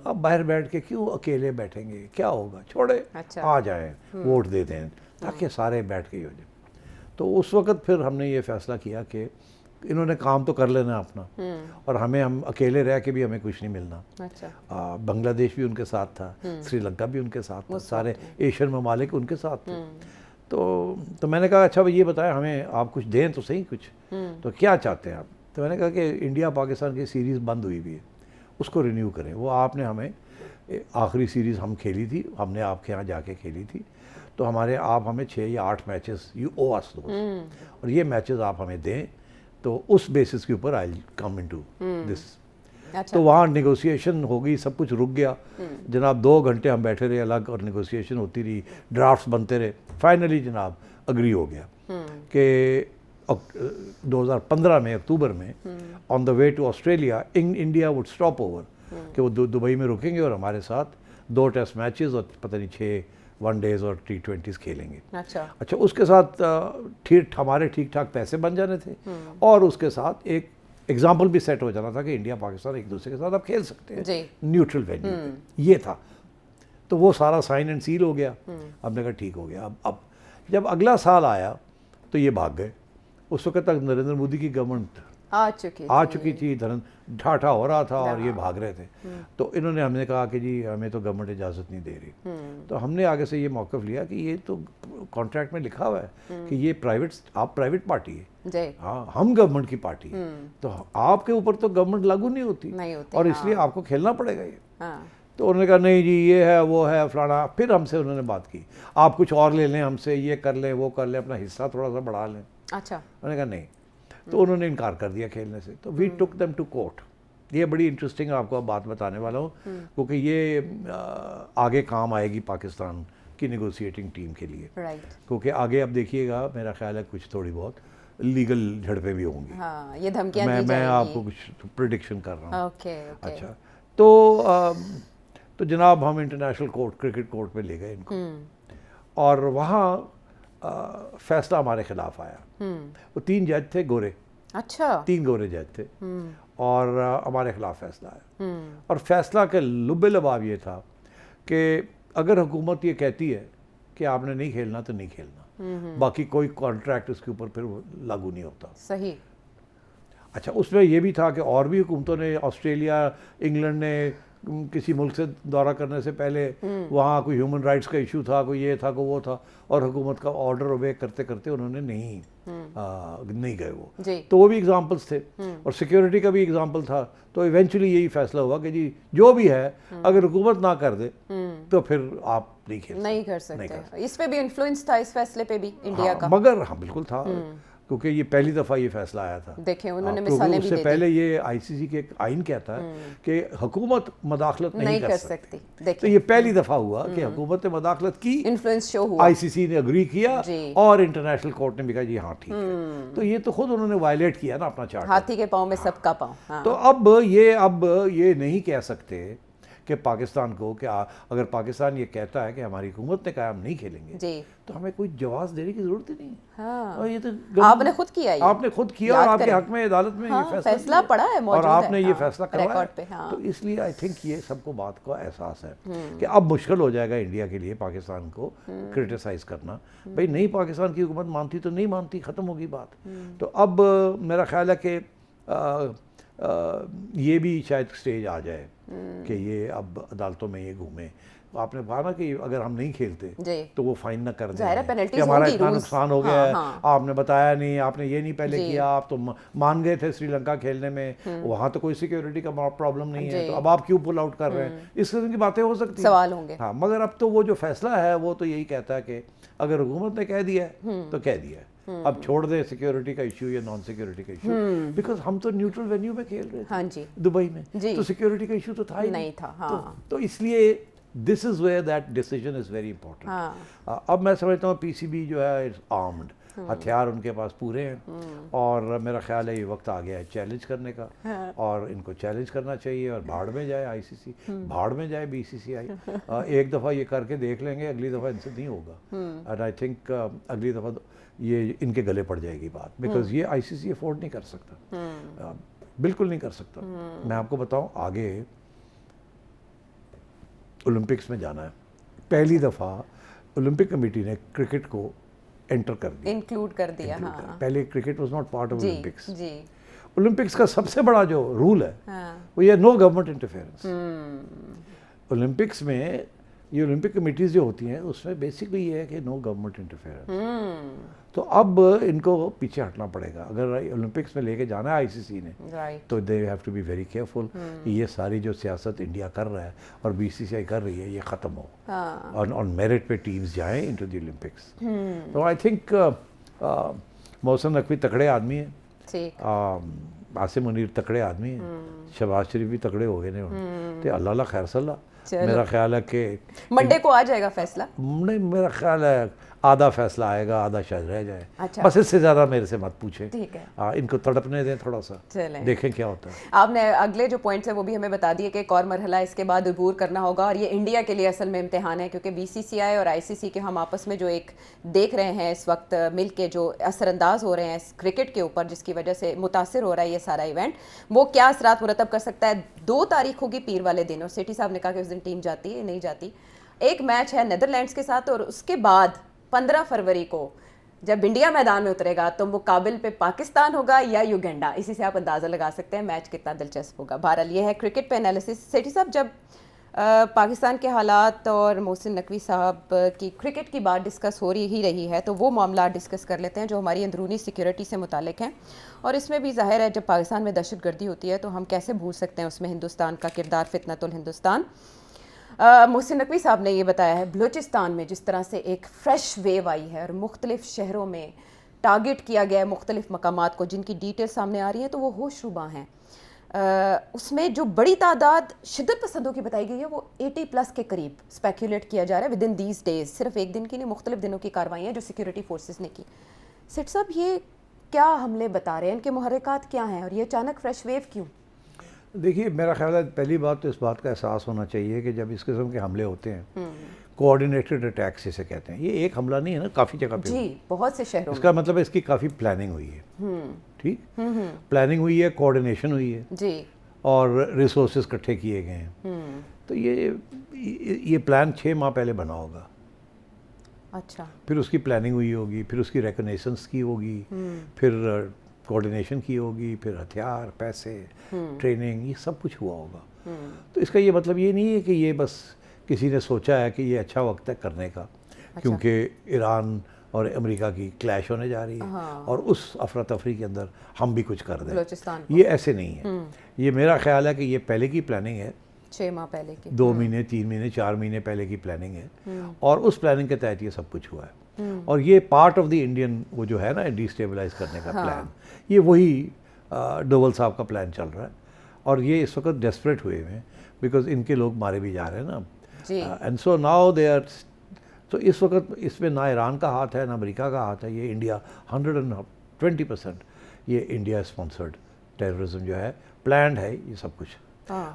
اب باہر بیٹھ کے کیوں اکیلے بیٹھیں گے, کیا ہوگا, چھوڑے آ جائیں ووٹ دے دیں تاکہ سارے بیٹھ کے ہی ہو جائیں. تو اس وقت پھر ہم نے یہ فیصلہ کیا کہ انہوں نے کام تو کر لینا اپنا اور ہم اکیلے رہ کے بھی ہمیں کچھ نہیں ملنا. بنگلہ دیش بھی ان کے ساتھ تھا, سری لنکا بھی ان کے ساتھ تھا, سارے ایشین ممالک ان کے ساتھ تھے. تو میں نے کہا اچھا بھائی یہ بتائیں ہمیں آپ کچھ دیں تو صحیح کچھ, تو کیا چاہتے ہیں آپ. تو میں نے کہا کہ انڈیا پاکستان کی سیریز بند ہوئی بھی ہے, اس کو رینیو کریں. وہ آپ نے ہمیں آخری سیریز ہم کھیلی تھی, ہم نے آپ کے یہاں جا کے کھیلی تھی, تو آپ ہمیں 6 یا 8 matches you owe us those, اور یہ میچز آپ ہمیں دیں تو اس بیسس کے اوپر آئی کم انٹو دس. تو وہاں نیگوسیشن ہو گئی, سب کچھ رک گیا جناب. 2 گھنٹے ہم بیٹھے رہے الگ اور نیگوسیشن ہوتی رہی, ڈرافٹس بنتے رہے. فائنلی جناب اگری ہو گیا کہ 2015 میں اکتوبر میں on the way to Australia India would stop over, کہ وہ دبئی میں رکیں گے اور ہمارے ساتھ 2 ٹیسٹ میچز اور پتہ نہیں 6 ون ڈیز اور T20s کھیلیں گے. اچھا اس کے ساتھ ہمارے ٹھیک ٹھاک پیسے بن جانے تھے اور اس کے ساتھ ایک ایگزامپل بھی سیٹ ہو جانا تھا کہ انڈیا پاکستان ایک دوسرے کے ساتھ اب کھیل سکتے ہیں نیوٹرل وینیو پہ. یہ تھا. تو وہ سارا سائن اینڈ سیل ہو گیا. ہم نے کہا ٹھیک ہو گیا. اب جب اگلا سال آیا تو یہ بھاگ گئے. اس وقت تک نریندر مودی کی گورنمنٹ آ چکی تھی, ٹھاٹھا ہو رہا تھا اور یہ بھاگ رہے تھے. تو انہوں نے ہم نے کہا کہ جی ہمیں تو گورنمنٹ اجازت نہیں دے رہی. تو ہم نے آگے سے یہ موقف لیا کہ یہ تو کانٹریکٹ میں لکھا ہوا ہے کہ یہ آپ پرائیویٹ پارٹی ہے, ہاں ہم گورنمنٹ کی پارٹی ہے, تو آپ کے اوپر تو گورنمنٹ لاگو نہیں ہوتی اور اس لیے آپ کو کھیلنا پڑے گا یہ. تو انہوں نے کہا نہیں جی یہ ہے وہ ہے فلانا. پھر ہم سے انہوں نے بات کی آپ کچھ اور لے لیں ہم سے, یہ کر لیں وہ کر لیں, اپنا حصہ تھوڑا سا بڑھا لیں. انہوں نے کہا نہیں. تو انہوں نے انکار کر دیا کھیلنے سے. تو وی ٹک دیم ٹو کورٹ. یہ بڑی انٹرسٹنگ آپ کو بات بتانے والا ہوں کیونکہ یہ آگے کام آئے گی پاکستان کی نیگوسیٹنگ ٹیم کے لیے, کیونکہ آگے اب دیکھیے گا میرا خیال ہے کچھ تھوڑی بہت لیگل جھڑپیں بھی ہوں گی. میں آپ کو کچھ پریڈکشن کر رہا ہوں. اچھا تو جناب ہم انٹرنیشنل کورٹ کرکٹ کورٹ پہ لے گئے ان کو اور وہاں فیصلہ ہمارے خلاف آیا. وہ 3 جج تھے گورے, 3 گورے جج تھے اور ہمارے خلاف فیصلہ آیا. اور فیصلہ کے لب لباب یہ تھا کہ اگر حکومت یہ کہتی ہے کہ آپ نے نہیں کھیلنا تو نہیں کھیلنا, باقی کوئی کانٹریکٹ اس کے اوپر پھر لاگو نہیں ہوتا. صحیح. اچھا اس میں یہ بھی تھا کہ اور بھی حکومتوں نے, آسٹریلیا, انگلینڈ نے کسی ملک سے دورہ کرنے سے پہلے وہاں کوئی ہیومن رائٹس کا ایشو تھا, کوئی یہ تھا کوئی وہ تھا, اور حکومت کا آرڈر اوبے کرتے کرتے انہوں نے نہیں گئے وہ. تو وہ بھی ایگزامپلس تھے اور سیکیورٹی کا بھی ایگزامپل تھا. تو ایونچولی یہی فیصلہ ہوا کہ جی جو بھی ہے اگر حکومت نہ کر دے تو پھر آپ نہیں کر سکتے. اس پہ بھی انفلوئنس تھا اس فیصلے پہ بھی انڈیا کا, مگر ہاں بالکل تھا کیونکہ یہ پہلی دفعہ یہ فیصلہ آیا تھا. دیکھیں انہوں نے مثالیں بھی اس سے پہلے یہ ICC کے ایک آئین کہتا ہے کہ حکومت مداخلت نہیں کر سکتی. تو یہ پہلی دفعہ ہوا کہ حکومت نے مداخلت کی, انفلوئنس شو ہوا, ICC نے اگری کیا اور انٹرنیشنل کورٹ نے بھی کہا جی ہاں ٹھیک ہے. تو یہ تو خود انہوں نے وائلیٹ کیا نا اپنا چارٹر. ہاتھی کے پاؤں میں سب کا پاؤں. تو اب یہ نہیں کہہ سکتے کہ پاکستان کو کہ اگر پاکستان یہ کہتا ہے کہ ہماری حکومت نے کہا ہم نہیں کھیلیں گے تو ہمیں کوئی جواز دینے کی ضرورت ہی نہیں ہے. یہ تو آپ نے خود کیا, آپ نے خود کیا اور آپ کے حق میں عدالت میں یہ فیصلہ پڑا ہے اور آپ نے یہ فیصلہ کروایا. تو اس لیے آئی تھنک یہ سب کو بات کا احساس ہے کہ اب مشکل ہو جائے گا انڈیا کے لیے پاکستان کو کرٹیسائز کرنا. بھائی نہیں پاکستان کی حکومت مانتی تو نہیں مانتی, ختم ہوگی بات. تو اب میرا خیال ہے کہ یہ بھی شاید سٹیج آ جائے کہ یہ اب عدالتوں میں یہ گھومے. آپ نے کہا نا کہ اگر ہم نہیں کھیلتے جی تو وہ فائن نہ کر دیں ظاہر ہے کہ penalties ہمارا ہوں گی، اتنا rules. نقصان ہو گیا ہے، آپ نے بتایا نہیں، آپ نے یہ نہیں پہلے جی. کیا، آپ تو مان گئے تھے سری لنکا کھیلنے میں، وہاں تو کوئی سیکیورٹی کا پرابلم نہیں ہے، تو اب آپ کیوں پل آؤٹ کر رہے ہیں، اس قسم کی باتیں ہو سکتی ہیں، سوال ہوں گے. ہاں. مگر اب تو وہ جو فیصلہ ہے وہ تو یہی کہتا ہے کہ اگر حکومت نے کہہ دیا ہے تو کہہ دیا ہے، اب چھوڑ دیں سیکیورٹی کا ایشو یا نان سیکیورٹی کا ایشو، بیکاز ہم تو نیوٹرل وینیو میں کھیل رہے ہاں تھے جی دبئی میں، جی. تو سیکیورٹی کا ایشو تو تھا ہی نہیں تھا. ہاں تو اس لیے this is where that decision is very important. اب میں سمجھتا ہوں پی سی بی جو ہے اٹس آرمڈ، ہتھیار ان کے پاس پورے ہیں، اور میرا خیال ہے یہ وقت آ گیا ہے چیلنج کرنے کا، اور ان کو چیلنج کرنا چاہیے، اور بھاڑ میں جائے آئی سی سی، بھاڑ میں جائے بی سی سی آئی. ایک دفعہ یہ کر کے دیکھ لیں گے، اگلی دفعہ ان سے نہیں ہوگا، اینڈ آئی تھنک اگلی دفعہ یہ ان کے گلے پڑ جائے گی بات، بیکاز یہ آئی سی سی افورڈ نہیں کر سکتا، بالکل نہیں کر سکتا. میں آپ کو بتاؤں آگے اولمپکس میں جانا ہے، پہلی دفعہ اولمپک کمیٹی نے کرکٹ کو انٹر کر دیا، انکلوڈ کر دیا. ہاں پہلے cricket was not part of جی اولمپکس. جی اولمپکس کا سب سے بڑا جو رول ہے وہ یہ نو گورنمنٹ انٹرفیئرنس. اولمپکس میں یہ اولمپک کمیٹیز جو ہوتی ہیں اس میں بیسکلی یہ ہے کہ نو گورنمنٹ انٹرفیئرنس. تو اب ان کو پیچھے ہٹنا پڑے گا، اگر اولمپکس میں لے کے جانا ہے آئی سی سی نے تو they have to be very careful کہ یہ ساری جو سیاست انڈیا کر رہا ہے اور بی سی سی آئی کر رہی ہے یہ ختم ہو، آن میرٹ پہ ٹیمز جائیں انٹو دی اولمپکس. تو آئی تھنک محسن نقوی تکڑے آدمی ہیں، عاصم منیر تکڑے آدمی ہیں، شہباز شریف بھی تکڑے ہو گئے نے، تو اللہ خیر صلی اللہ. میرا خیال ہے کہ منڈے کو آ جائے گا فیصلہ. نہیں، میرا خیال ہے آدھا فیصلہ آئے گا، آدھا شاید رہ جائے. بس اس سے زیادہ میرے سے مت پوچھیں، ان کو تڑپنے دیں تھوڑا سا، دیکھیں کیا ہوتا ہے. آپ نے اگلے جو پوائنٹس ہیں وہ بھی ہمیں بتا دیے کہ ایک اور مرحلہ اس کے بعد عبور کرنا ہوگا، اور یہ انڈیا کے لیے اصل میں امتحان ہے، کیونکہ بی سی سی آئی اور آئی سی سی کے ہم آپس میں جو ایک دیکھ رہے ہیں اس وقت مل کے جو اثر انداز ہو رہے ہیں کرکٹ کے اوپر، جس کی وجہ سے متاثر ہو رہا ہے یہ سارا ایونٹ، وہ کیا اثرات مرتب کر سکتا ہے. 2 تاریخ ہوگی پیر والے دن، اور سیٹھی صاحب نے کہا کہ اس دن ٹیم جاتی ہے نہیں جاتی. ایک میچ ہے نیدرلینڈس کے ساتھ، اور اس کے بعد 15 فروری کو جب انڈیا میدان میں اترے گا تو مقابل پہ پاکستان ہوگا یا یوگینڈا. اسی سے آپ اندازہ لگا سکتے ہیں میچ کتنا دلچسپ ہوگا. بہرحال یہ ہے کرکٹ پہ انالیسس. سیٹھی صاحب، جب پاکستان کے حالات اور محسن نقوی صاحب کی کرکٹ کی بات ڈسکس ہو رہی ہے تو وہ معاملات ڈسکس کر لیتے ہیں جو ہماری اندرونی سیکیورٹی سے متعلق ہیں. اور اس میں بھی ظاہر ہے جب پاکستان میں دہشت گردی ہوتی ہے تو ہم کیسے بھول سکتے ہیں اس میں ہندوستان کا کردار، فتنۃ الہندوستان. محسن نقوی صاحب نے یہ بتایا ہے بلوچستان میں جس طرح سے ایک فریش ویو آئی ہے اور مختلف شہروں میں ٹارگٹ کیا گیا ہے مختلف مقامات کو، جن کی ڈیٹیل سامنے آ رہی ہیں تو وہ ہوش رباں ہیں. اس میں جو بڑی تعداد شدت پسندوں کی بتائی گئی ہے وہ 80+ کے قریب اسپیکولیٹ کیا جا رہا ہے ود ان دیز ڈیز. صرف ایک دن کی نہیں، مختلف دنوں کی کارروائیاں جو سیکورٹی فورسز نے کی. سیٹ صاحب، یہ کیا حملے بتا رہے ہیں، ان کے محرکات کیا ہیں، اور یہ اچانک فریش ویو کیوں؟ دیکھیے، میرا خیال ہے پہلی بات تو اس بات کا احساس ہونا چاہیے کہ جب اس قسم کے حملے ہوتے ہیں، کوآرڈینیٹڈ اٹیکس اسے کہتے ہیں، یہ ایک حملہ نہیں ہے نا، کافی جگہ پہ جی، بہت سے شہروں اس کا مطلب ہے اس کی کافی پلاننگ ہوئی ہے. ٹھیک، پلاننگ ہوئی ہے، کوآرڈینیشن ہوئی ہے جی، اور ریسورسز اکٹھے کیے گئے ہیں. تو یہ پلان 6 ماہ پہلے بنا ہوگا. اچھا. پھر اس کی پلاننگ ہوئی ہوگی، پھر اس کی ریکنیسنس کی ہوگی، پھر کوآرڈینیشن کی ہوگی، پھر ہتھیار، پیسے، ٹریننگ، یہ سب کچھ ہوا ہوگا. تو اس کا یہ مطلب یہ نہیں ہے کہ یہ بس کسی نے سوچا ہے کہ یہ اچھا وقت ہے کرنے کا، کیونکہ ایران اور امریکہ کی کلیش ہونے جا رہی ہے اور اس افراتفری کے اندر ہم بھی کچھ کر دیں. یہ ایسے نہیں ہے. یہ میرا خیال ہے کہ یہ پہلے کی پلاننگ ہے، 6 ماہ پہلے کی، 2 مہینے 3 مہینے 4 مہینے پہلے کی پلاننگ ہے، اور اس پلاننگ کے تحت یہ سب کچھ ہوا ہے. اور یہ پارٹ آف دی انڈین وہ جو ہے نا ڈی اسٹیبلائز کرنے کا پلان، یہ وہی ڈوول صاحب کا پلان چل رہا ہے. اور یہ اس وقت ڈیسپریٹ ہوئے ہیں بیکاز ان کے لوگ مارے بھی جا رہے ہیں نا. And so now they are, تو اس وقت اس میں نہ ایران کا ہاتھ ہے نہ امریکہ کا ہاتھ ہے. یہ انڈیا 120% یہ انڈیا اسپانسرڈ ٹیررزم جو ہے پلانڈ ہے یہ سب کچھ.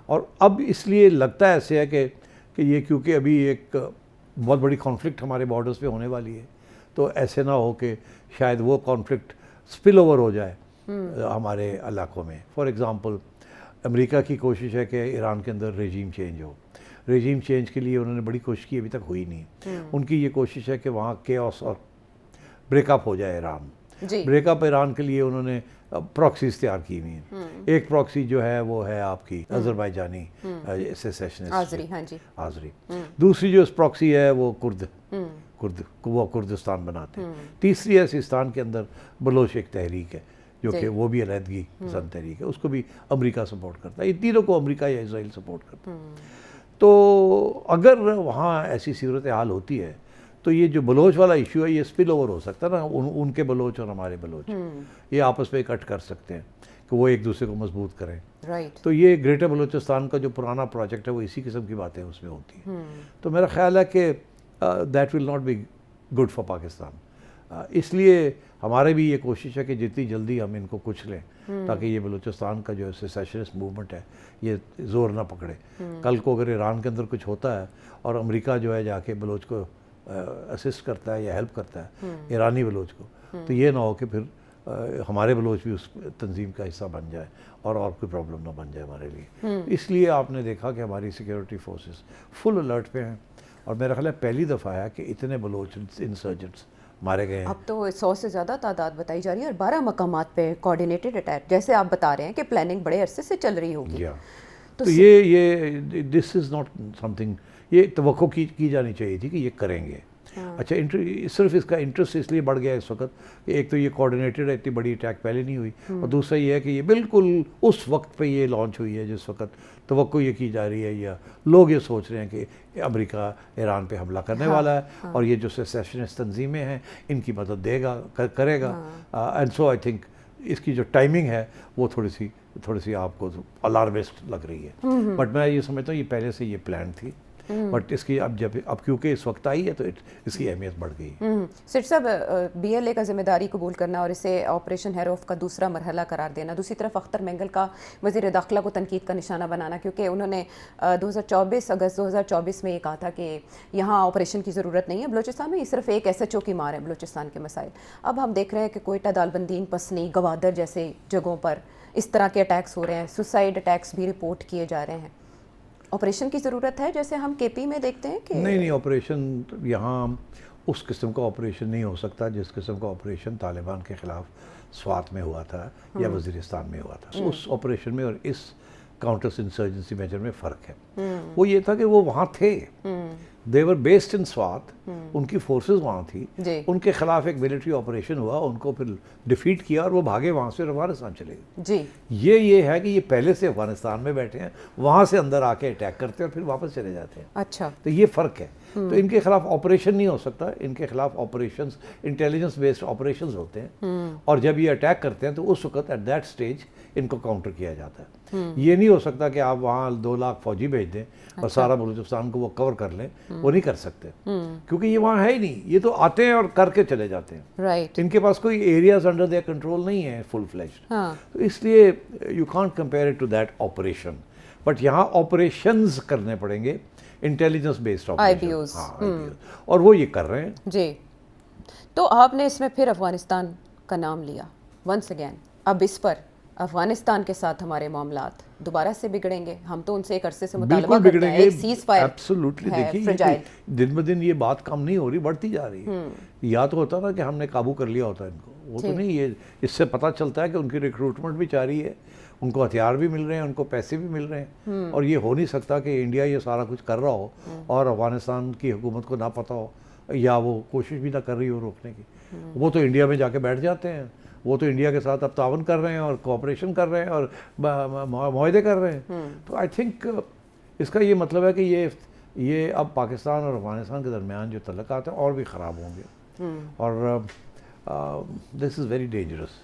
اور اب اس لیے لگتا ہے ایسے ہے کہ یہ کیونکہ ابھی ایک بہت بڑی کانفلکٹ ہمارے بارڈرز پہ ہونے والی ہے، تو ایسے نہ ہو کہ شاید وہ کانفلکٹ سپل اوور ہو جائے ہمارے علاقوں میں. فار ایگزامپل، امریکہ کی کوشش ہے کہ ایران کے اندر ریجیم چینج ہو. ریجیم چینج کے لیے انہوں نے بڑی کوشش کی، ابھی تک ہوئی نہیں. ان کی یہ کوشش ہے کہ وہاں کیوس اور بریک اپ ہو جائے ایران. بریک اپ ایران کے لیے انہوں نے پراکسیز تیار کی ہوئی ہیں. ایک پراکسی جو ہے وہ ہے آپ کی آذربائیجانی سیسیشنسٹ آذری, ہاں جی, آذری. دوسری جو پراکسی ہے وہ وہ کردستان بناتے ہیں. تیسری ہے سیستان کے اندر بلوچ ایک تحریک ہے جو کہ وہ بھی علیحدگی پسند تحریک ہے, اس کو بھی امریکہ سپورٹ کرتا ہے. ان تینوں کو امریکہ یا اسرائیل سپورٹ کرتا ہے. تو اگر وہاں ایسی صورتحال ہوتی ہے تو یہ جو بلوچ والا ایشو ہے یہ اسپل اوور ہو سکتا ہے نا, ان کے بلوچ اور ہمارے بلوچ یہ آپس میں اکٹھ کر سکتے ہیں کہ وہ ایک دوسرے کو مضبوط کریں. تو یہ گریٹر بلوچستان کا جو پرانا پروجیکٹ ہے وہ اسی قسم کی باتیں اس میں ہوتی ہیں. تو میرا خیال ہے کہ that will not be good for Pakistan. اس لیے ہمارے بھی یہ کوشش ہے کہ جتنی جلدی ہم ان کو کچھ لیں تاکہ یہ بلوچستان کا جو سیسیشنسٹ موومنٹ ہے یہ زور نہ پکڑے. کل کو اگر ایران کے اندر کچھ ہوتا ہے اور امریکہ جو ہے جا کے بلوچ کو اسسٹ کرتا ہے یا ہیلپ کرتا ہے ایرانی بلوچ کو, تو یہ نہ ہو کہ پھر ہمارے بلوچ بھی اس تنظیم کا حصہ بن جائے اور کوئی پرابلم نہ بن جائے ہمارے لیے. اس لیے آپ نے دیکھا کہ ہماری سیکیورٹی فورسز فل الرٹ پہ ہیں, اور میرا خیال ہے پہلی دفعہ ہے کہ اتنے بلوچ انسرجنٹس مارے گئے ہیں. اب تو 100 سے زیادہ تعداد بتائی جا رہی ہے اور 12 مقامات پہ کوآرڈینیٹڈ اٹیک, جیسے آپ بتا رہے ہیں کہ پلاننگ بڑے عرصے سے چل رہی ہوگی. تو یہ this is not some thing, یہ توقع کی جانی چاہیے تھی کہ یہ کریں گے. اچھا, صرف اس کا انٹرسٹ اس لیے بڑھ گیا اس وقت کہ ایک تو یہ کوآرڈینیٹڈ اتنی بڑی اٹیک پہلے نہیں ہوئی, اور دوسرا یہ ہے کہ یہ بالکل اس وقت پہ یہ لانچ ہوئی ہے جس وقت توقع یہ کی جا رہی ہے یا لوگ یہ سوچ رہے ہیں کہ امریکہ ایران پہ حملہ کرنے والا ہے اور یہ جو سیسیشنسٹ تنظیمیں ہیں ان کی مدد دے گا, کرے گا. اینڈ سو آئی تھنک اس کی جو ٹائمنگ ہے وہ تھوڑی سی آپ کو الارمسٹ لگ رہی ہے. بٹ میں یہ سمجھتا ہوں یہ پہلے سے یہ پلان تھی, بٹ اس کی اب کیونکہ اس وقت آئی ہے تو اس کی اہمیت بڑھ گئی. سیٹ صاحب, بی ایل اے کا ذمہ داری قبول کرنا اور اسے آپریشن ہیروف کا دوسرا مرحلہ قرار دینا, دوسری طرف اختر مینگل کا وزیر داخلہ کو تنقید کا نشانہ بنانا, کیونکہ انہوں نے 24 اگست 2024 میں یہ کہا تھا کہ یہاں آپریشن کی ضرورت نہیں ہے بلوچستان میں, یہ صرف ایک SHO کی مار ہے بلوچستان کے مسائل. اب ہم دیکھ رہے ہیں کہ کوئٹہ, دالبندین, پسنی, گوادر جیسے جگہوں پر اس طرح کے اٹیکس ہو رہے ہیں, سوسائڈ اٹیکس بھی رپورٹ کیے جا رہے ہیں. آپریشن کی ضرورت ہے جیسے ہم KP میں دیکھتے ہیں کہ نہیں, آپریشن یہاں اس قسم کا آپریشن نہیں ہو سکتا جس قسم کا آپریشن طالبان کے خلاف سوات میں ہوا تھا یا وزیرستان میں ہوا تھا. اس آپریشن میں اور اس کاؤنٹر انسرجنسی میجر میں فرق ہے. وہ یہ تھا کہ وہ وہاں تھے, they were based in Swat, ان کی فورسز وہاں تھی, ان کے خلاف ایک ملٹری آپریشن ہوا, ان کو پھر ڈیفیٹ کیا اور وہ بھاگے وہاں سے افغانستان چلے گئے. یہ ہے کہ یہ پہلے سے افغانستان میں بیٹھے ہیں, وہاں سے اندر آ کے اٹیک کرتے ہیں اور پھر واپس چلے جاتے ہیں. اچھا, تو یہ فرق ہے. تو ان کے خلاف آپریشن نہیں ہو سکتا, ان کے خلاف آپریشنز انٹیلیجنس بیسڈ آپریشنز ہوتے ہیں, اور جب یہ اٹیک کرتے ہیں تو اس وقت ایٹ دیٹ سٹیج ان کو کاؤنٹر کیا جاتا ہے. یہ نہیں ہو سکتا کہ آپ وہاں 2 لاکھ فوجی بھیج دیں اور سارا بلوچستان کو وہ کور کر لیں, وہ نہیں کر سکتے کیونکہ یہ وہاں ہے ہی نہیں. یہ تو آتے ہیں اور کر کے چلے جاتے ہیں. ان کے پاس کوئی ایریاز انڈر دیئر کنٹرول نہیں ہے فل فلیشڈ. تو اس لیے you can't compare it to that operation. But یہاں آپریشنز کرنے پڑیں گے انٹیلیجنس بیسڈ آپریشن, اور وہ یہ کر رہے ہیں. جی, تو آپ نے اس میں پھر افغانستان کا نام لیا ونس اگین. اب اس پر افغانستان کے ساتھ ہمارے معاملات دوبارہ سے بگڑیں گے. ہم تو ان سے ایک عرصے سے مطالبہ کرتے ہیں, ایک سیز فائر ہے, فرجائل. دن بدن یہ بات کم نہیں ہو رہی, بڑھتی جا رہی ہے. یا تو ہوتا نا کہ ہم نے قابو کر لیا ہوتا ان کو, وہ تو نہیں. یہ اس سے پتہ چلتا ہے کہ ان کی ریکروٹمنٹ بھی جاری ہے, ان کو ہتھیار بھی مل رہے ہیں, ان کو پیسے بھی مل رہے ہیں. اور یہ ہو نہیں سکتا کہ انڈیا یہ سارا کچھ کر رہا ہو اور افغانستان کی حکومت کو نہ پتہ ہو یا وہ کوشش بھی نہ کر رہی ہو روکنے کی. وہ تو انڈیا میں جا کے بیٹھ جاتے ہیں, وہ تو انڈیا کے ساتھ اب تعاون کر رہے ہیں اور کوآپریشن کر رہے ہیں اور معاہدے کر رہے ہیں. تو آئی تھنک اس کا یہ مطلب ہے کہ یہ اب پاکستان اور افغانستان کے درمیان جو تعلقات ہیں اور بھی خراب ہوں گے, اور دس از ویری ڈینجرس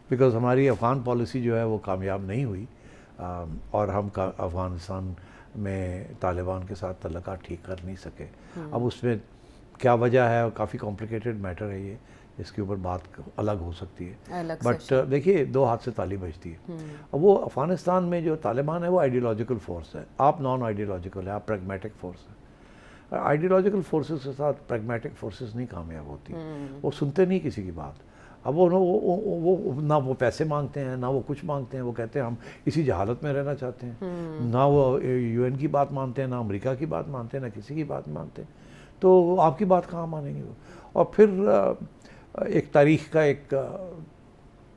بیکاز ہماری افغان پالیسی جو ہے وہ کامیاب نہیں ہوئی, اور ہم افغانستان میں طالبان کے ساتھ تعلقات ٹھیک کر نہیں سکے. اب اس میں کیا وجہ ہے, اور کافی کمپلیکیٹڈ میٹر ہے یہ, اس کے اوپر بات الگ ہو سکتی ہے. بٹ دیکھیے 2 ہاتھ سے تالی بجتی ہے. اب وہ افغانستان میں جو طالبان ہے وہ آئیڈیولوجیکل فورس ہے, آپ نان آئیڈیولوجیکل ہے, آپ پریگمیٹک فورس ہے. آئیڈیولوجیکل فورسز کے ساتھ پریگمیٹک فورسز نہیں کامیاب ہوتی, وہ سنتے نہیں کسی کی بات. اب وہ نہ وہ پیسے مانگتے ہیں, نہ وہ کچھ مانگتے ہیں, وہ کہتے ہیں ہم اسی جہالت میں رہنا چاہتے ہیں. نہ وہ UN کی بات مانتے ہیں, نہ امریکہ کی بات مانتے ہیں, نہ کسی کی بات مانتے ہیں. تو آپ کی بات کہاں مانیں گے وہ. اور پھر ایک تاریخ کا ایک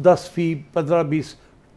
10%, 15%, 20%,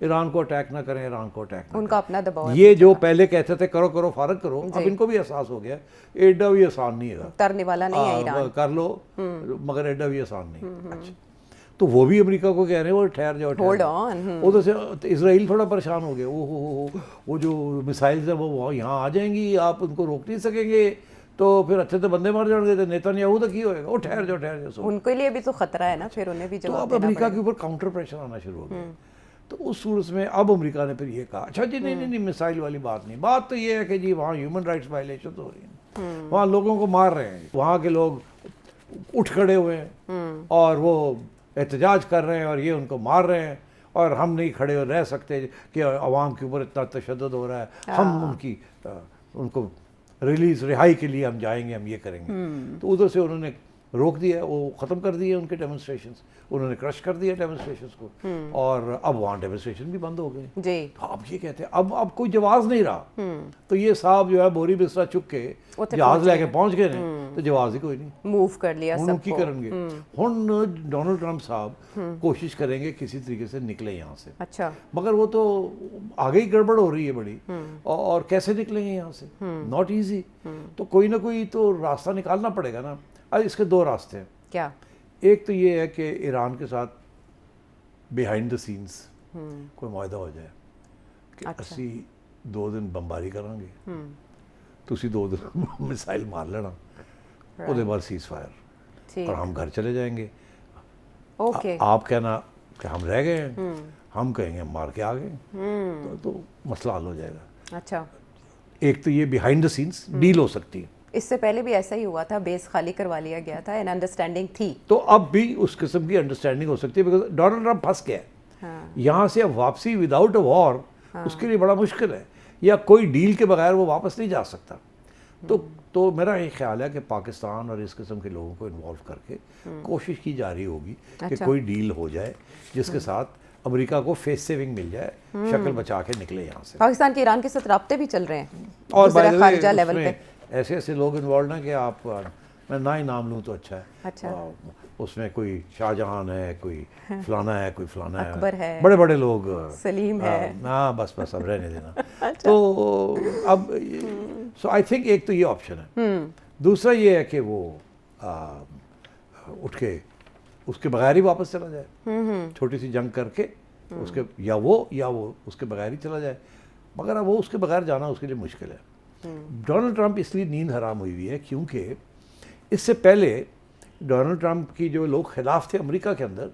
ایران کو اٹیک نہ کریں، ایران کو اٹیک نہ ان کا اپنا دباؤ ہے. یہ جو پہلے کہتے تھے کرو کرو فارغ کرو، اب ان کو بھی احساس ہو گیا ایڈا بھی آسان نہیں ہے، اترنے والا نہیں ہے ایران. کر لو مگر ایڈا بھی آسان نہیں. اچھا تو وہ بھی امریکہ کو کہہ رہے ہیں وہ ٹھہر جاؤ ہولڈ آن. ادھر سے اسرائیل تھوڑا پریشان ہو گیا، وہ جو میسائلز ہیں وہ یہاں آ جائیں گی، آپ ان کو روک نہیں سکیں گے، تو پھر اچھے تو بندے مار جائیں گے. نیتنیاہو تو کی ہوئے گا وہ ٹھہر جاؤ. ان کے لیے بھی تو خطرہ ہے نا، پھر انہیں بھی تو جواب اب دینا امریکہ پڑے کے اوپر کاؤنٹر پریشر آنا شروع ہو گیا. تو اس صورت میں اب امریکہ نے پھر یہ کہا اچھا جی نہیں میسائل والی بات نہیں، بات تو یہ ہے کہ جی وہاں ہیومن رائٹس وائلیشن ہو رہی ہیں، وہاں لوگوں کو مار رہے ہیں، وہاں کے لوگ اٹھ کھڑے ہوئے ہیں اور وہ احتجاج کر رہے ہیں اور یہ ان کو مار رہے ہیں، اور ہم نہیں کھڑے رہ سکتے کہ عوام کے اوپر اتنا تشدد ہو رہا ہے، ہم ان کو ریلیز رہائی کے لیے ہم جائیں گے، ہم یہ کریں گے. تو ادھر سے انہوں نے روک دیا، وہ ختم کر دیے ان کے ڈیمونسٹریشنز، انہوں نے کرش کر دیا ڈیمونسٹریشنز کو، اور اب وہاں ڈیمونسٹریشن بھی بند ہو گئے. جی اب یہ کہتے ہیں اب کوئی جواز نہیں رہا. تو یہ صاحب جو ہے بوری بستر چک کے جہاز لے کے پہنچ گئے ہیں، تو جواز ہی کوئی نہیں، موو کر لیا ہن سب کی کو. کریں گے. ہن ڈونلڈ ٹرمپ صاحب کوشش کریں گے کسی طریقے سے نکلے یہاں سے، اچھا مگر وہ تو آگے ہی گڑبڑ ہو رہی ہے بڑی، اور کیسے نکلیں گے یہاں سے؟ Not easy. تو کوئی نہ کوئی تو راستہ نکالنا پڑے گا نا. اس کے دو راستے ہیں. کیا؟ ایک تو یہ ہے کہ ایران کے ساتھ بیہائنڈ دا سینس کوئی معاہدہ ہو جائے کہ اسی 2 دن بمباری کریں گے، تسی 2 دن میسائل مار لینا، اس کے بعد سیز فائر، اور ہم گھر چلے جائیں گے. آپ کہنا کہ ہم رہ گئے ہیں، ہم کہیں گے ہم مار کے آ گئے، تو مسئلہ حل ہو جائے گا. اچھا ایک تو یہ بیہائنڈ دا سینس ڈیل ہو سکتی ہے. اس سے پہلے بھی ایسا ہی ہوا تھا، بیس خالی کروا لیا گیا تھا، این انڈرسٹینڈنگ تھی. تو اب بھی اس قسم کی انڈرسٹینڈنگ ہو سکتی ہے، بیکاز ڈونلڈ ٹرمپ پھنس گیا ہے یہاں سے. اب واپسی وداؤٹ اے وار اس کے لیے بڑا مشکل ہے، یا کوئی ڈیل کے بغیر وہ واپس نہیں جا سکتا. تو میرا یہ خیال ہے کہ پاکستان اور اس قسم کے لوگوں کو انوالو کر کے کوشش کی جا رہی ہوگی کہ کوئی ڈیل ہو جائے جس کے ساتھ امریکہ کو فیس سیونگ مل جائے، شکل بچا کے نکلے یہاں سے. پاکستان کے ایران کے ساتھ رابطے بھی چل رہے ہیں اور خارجہ لیول پہ. ایسے ایسے لوگ انوالوڈ ہیں کہ آپ میں نہ ہی نام لوں تو اچھا ہے. اچھا اس میں کوئی شاہ جہان ہے، کوئی فلانا ہے، کوئی فلانا ہے، اکبر ہے، بڑے بڑے لوگ، سلیم ہے. ہاں بس اب رہنے دینا. تو اب سو آئی تھنک ایک تو یہ آپشن ہے. دوسرا یہ ہے کہ وہ اٹھ کے اس کے بغیر ہی واپس چلا جائے، چھوٹی سی جنگ کر کے اس کے یا وہ اس کے بغیر ہی چلا جائے. مگر اب وہ اس کے بغیر جانا اس کے لیے مشکل ہے. ڈونلڈ ٹرمپ اس لیے نیند حرام ہوئی ہے کیونکہ اس سے پہلے ڈونلڈ ٹرمپ کی جو لوگ خلاف تھے امریکہ کے اندر،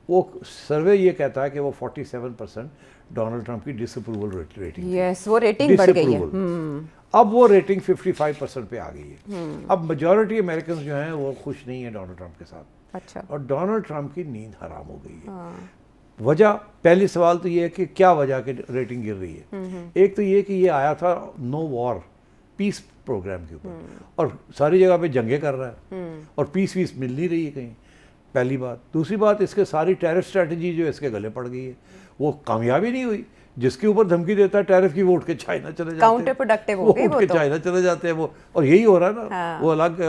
وہ سروے یہ کہتا ہے کہ وہ 47% ڈونلڈ ٹرمپ کی ڈس اپروول ریٹنگ. یس، وہ ریٹنگ بڑھ گئی ہے. اب وہ ریٹنگ 55% پہ آ گئی ہے. اب میجورٹی امریکنز جو ہیں وہ خوش نہیں ہیں ڈونلڈ ٹرمپ کے ساتھ. اچھا. اور ڈونلڈ ٹرمپ کی نیند حرام ہو گئی ہے. وجہ، پہلی سوال تو یہ ہے کہ کیا وجہ کہ ریٹنگ گر رہی ہے. ایک تو یہ کہ یہ آیا تھا نو وار پیس پروگرام کے اوپر، اور ساری جگہ پہ جنگیں کر رہا ہے، اور پیس ویس مل نہیں رہی ہے کہیں، پہلی بات. دوسری بات، اس کے ساری ٹیرف اسٹریٹجی جو اس کے گلے پڑ گئی ہے وہ کامیابی نہیں ہوئی. جس کے اوپر دھمکی دیتا ہے ٹیرف کی، وہ اٹھ کے چائنا چلے جاتے ہیں، کاؤنٹر پروڈکٹیو ہو گئی وہ تو، چائنا چلے جاتے ہیں وہ. اور یہی ہو رہا ہے نا، وہ الگ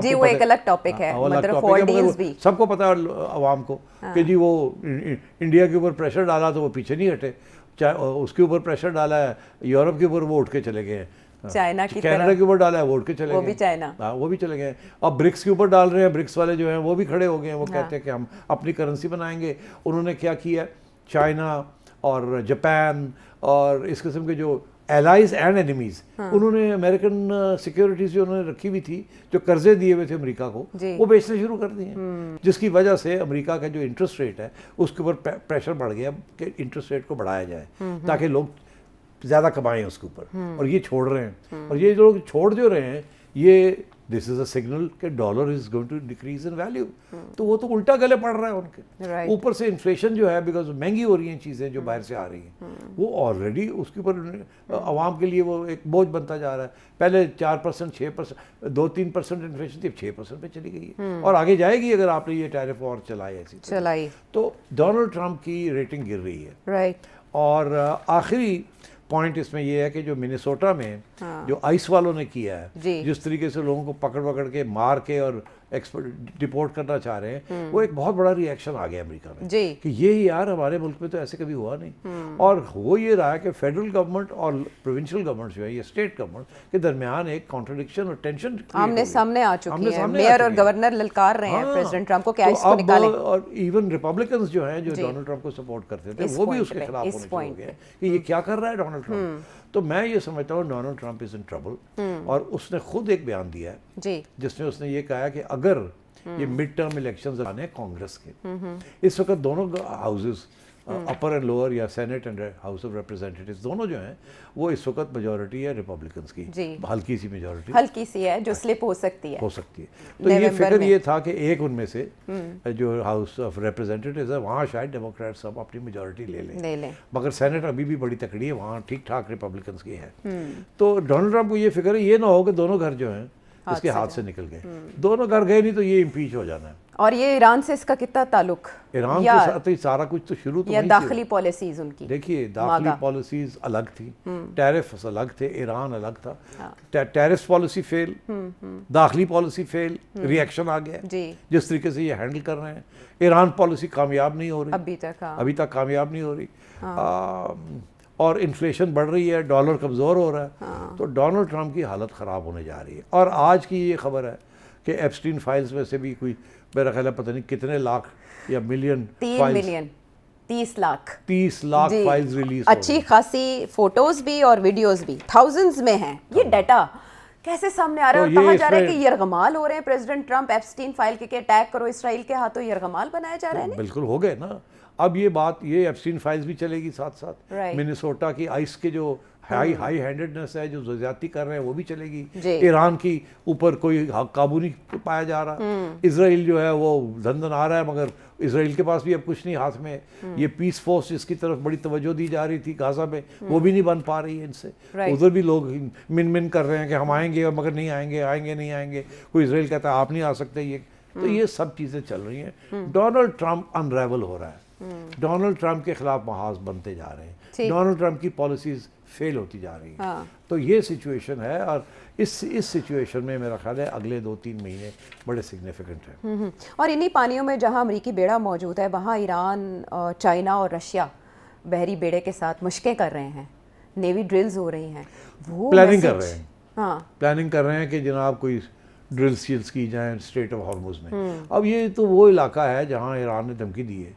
جی وہ ایک الگ ٹاپک ہے، مطلب فور ڈیلز بھی سب کو پتا ہے عوام کو کہ جی وہ انڈیا کے اوپر پریشر ڈالا تو وہ پیچھے نہیں ہٹے، اس کے اوپر پریشر ڈالا ہے یورپ کے اوپر، وہ اٹھ کے چلے گئے ہیں. چائنا کی کینیڈا کے اوپر ڈالا ہے وہ اٹھ کے چلے گئے، وہ بھی چائنا، وہ بھی چلے گئے. اب برکس کے اوپر ڈال رہے ہیں، برکس والے جو ہیں وہ بھی کھڑے ہو گئے ہیں، وہ کہتے ہیں کہ ہم اپنی کرنسی بنائیں گے. انہوں نے کیا کیا، چائنا اور جاپان اور اس قسم کے جو ایلائز اینڈ اینیمیز، انہوں نے امریکن سیکیورٹیز جو انہوں نے رکھی ہوئی تھی، جو قرضے دیے ہوئے تھے امریکہ کو، وہ بیچنے شروع کر دیے ہیں. جس کی وجہ سے امریکہ کا جو انٹرسٹ ریٹ ہے اس کے اوپر پریشر بڑھ گیا کہ انٹرسٹ ریٹ کو بڑھایا جائے تاکہ لوگ زیادہ کمائیں اس کے اوپر. اور یہ چھوڑ رہے ہیں، اور یہ لوگ چھوڑ جو رہے ہیں، یہ دس از اے سگنل کہ dollar is going to decrease in value. تو وہ تو الٹا گلے پڑ رہا ہے ان کے اوپر سے. انفلیشن جو ہے بیکاز مہنگی ہو رہی ہیں چیزیں جو باہر سے آ رہی ہیں، وہ آلریڈی اس کے اوپر عوام کے لیے وہ ایک بوجھ بنتا جا رہا ہے. پہلے 4%، 6%، 2-3% انفلیشن تھی، اب 6% پہ چلی گئی ہے، اور آگے جائے گی اگر آپ نے یہ ٹیرف وار چلائی ایسی چلائی. تو ڈونلڈ ٹرمپ کی ریٹنگ گر رہی ہے. رائٹ. اور آخری پوائنٹ اس میں یہ ہے کہ جو منیسوٹا میں جو آئس والوں نے کیا ہے، جس طریقے سے لوگوں کو پکڑ کے مار کے اور ڈپورٹ کرنا چاہ رہے ہیں, وہ ایک بہت بڑا ری ایکشن آ گیا امریکہ میں جی کہ یہ یار ہمارے ملک میں تو ایسے کبھی ہوا نہیں. اور ہو یہ رہا ہے کہ فیڈرل گورنمنٹ اور پروونشل گورنمنٹ جو ہے, یہ اسٹیٹ گورنمنٹ کے درمیان ایک کانٹرڈکشن اور ٹینشن آمنے سامنے آ چکی ہے. میئر اور گورنر للکار رہے ہیں پریزیڈنٹ ٹرمپ کو کہ اس کو نکالیں. اور ایون ریپبلکنز جو ہیں جو ڈونلڈ ٹرمپ کو سپورٹ کرتے تھے وہ بھی اس کے خلاف ہونے شروع ہو گئے کہ یہ کیا کر رہا ہے ڈونلڈ ٹرمپ. تو میں یہ سمجھتا ہوں Donald Trump is in trouble. اور اس نے خود ایک بیان دیا ہے جس میں اس نے یہ کہا کہ اگر یہ مڈ ٹرم الیکشنز آنے کانگریس کے, اس وقت دونوں ہاؤسز اپر اینڈ لوور یا سینٹ اینڈ ہاؤس آف ریپرزینٹیٹیوز دونوں جو ہیں وہ اس وقت میجورٹی ہے ریپبلکنس کی, ہلکی سی میجورٹی, ہلکی سی ہے جو سلپ ہو سکتی ہے. تو یہ فکر یہ تھا کہ ایک ان میں سے جو ہاؤس آف ریپرزینٹیٹیوز ہے وہاں شاید ڈیموکریٹ سب اپنی میجورٹی لے لیں, مگر سینٹ ابھی بھی بڑی تکڑی ہے, وہاں ٹھیک ٹھاک ریپبلکنس کی ہے. تو ڈونلڈ ٹرمپ کو یہ فکر ہے یہ نہ ہو کہ دونوں گھر جو ہیں اس کے ہاتھ سے نکل گئے. دونوں گھر گئے نہیں تو یہ امپیچ ہو جانا ہے. اور یہ ایران سے اس کا کتنا تعلق, ایران کے ساتھ ہی سارا کچھ تو شروع تو یا داخلی پالیسیز ان کی. دیکھیے داخلی پالیسیز الگ تھی, ٹیرفز الگ تھے, ایران الگ تھا. ٹیرفز پالیسی فیل, داخلی پالیسی فیل, ری ایکشن آ گیا جس طریقے سے یہ ہینڈل کر رہے ہیں. ایران پالیسی کامیاب نہیں ہو رہی ابھی تک کامیاب نہیں ہو رہی, اور انفلیشن بڑھ رہی ہے, ڈالر کمزور ہو رہا ہے. تو ڈونلڈ ٹرمپ کی حالت خراب ہونے جا رہی ہے. اور آج کی یہ خبر ہے کہ ایپسٹین فائلز میں سے بھی کوئی میرا خیال ہے پتہ نہیں کتنے لاکھ یا ملین 30 لاکھ فائلز ریلیز, اچھی خاصی فوٹوز بھی اور ویڈیوز بھی تھاؤزنڈز میں ہیں. یہ ڈیٹا کیسے سامنے آ رہا ہے اور کہا جا رہا ہے کہ یرغمال ہو رہے ہیں پریزیڈنٹ ٹرمپ ایپسٹین فائل کے اٹیک کرو اسرائیل کے ہاتھوں, یرغمال بنائے جا رہے ہیں. بالکل ہو گئے نا. اب یہ بات یہ ایپسٹین فائلز بھی چلے گی ساتھ ساتھ. منیسوٹا کی آئس کے جو ہائی ہینڈڈنس ہے جو زیادتی کر رہے ہیں وہ بھی چلے گی. ایران کی اوپر کوئی قابو نہیں پایا جا رہا. اسرائیل جو ہے وہ دھن آ رہا ہے مگر اسرائیل کے پاس بھی اب کچھ نہیں ہاتھ میں. یہ پیس فورس جس کی طرف بڑی توجہ دی جا رہی تھی غازہ میں وہ بھی نہیں بن پا رہی ہے ان سے. ادھر بھی لوگ من کر رہے ہیں کہ ہم آئیں گے مگر نہیں آئیں گے. کوئی اسرائیل کہتا ہے آپ نہیں آ سکتے. یہ تو یہ سب چیزیں چل رہی ہیں. ڈونلڈ ٹرمپ انریول ہو رہا ہے. ڈونلڈ ٹرمپ کے خلاف محاذ بنتے جا رہے ہیں. ڈونلڈ ٹرمپ کی پالیسیز فیل ہوتی جا رہی ہیں. تو یہ سچویشن ہے اور اس سچویشن میں میرا خیال ہے اگلے 2-3 مہینے بڑے سگنیفیکنٹ ہیں. اور انہی پانیوں میں جہاں امریکی بیڑا موجود ہے وہاں ایران, چائنا اور رشیا بحری بیڑے کے ساتھ مشقیں کر رہے ہیں, نیوی ڈرلز ہو رہی ہیں, وہ پلاننگ کر رہے ہیں. پلاننگ کر رہے ہیں کہ جناب کوئی ڈرل سیلز کی جائیں اسٹریٹ آف ہارموز میں. اب یہ تو وہ علاقہ ہے جہاں ایران نے دھمکی دی ہے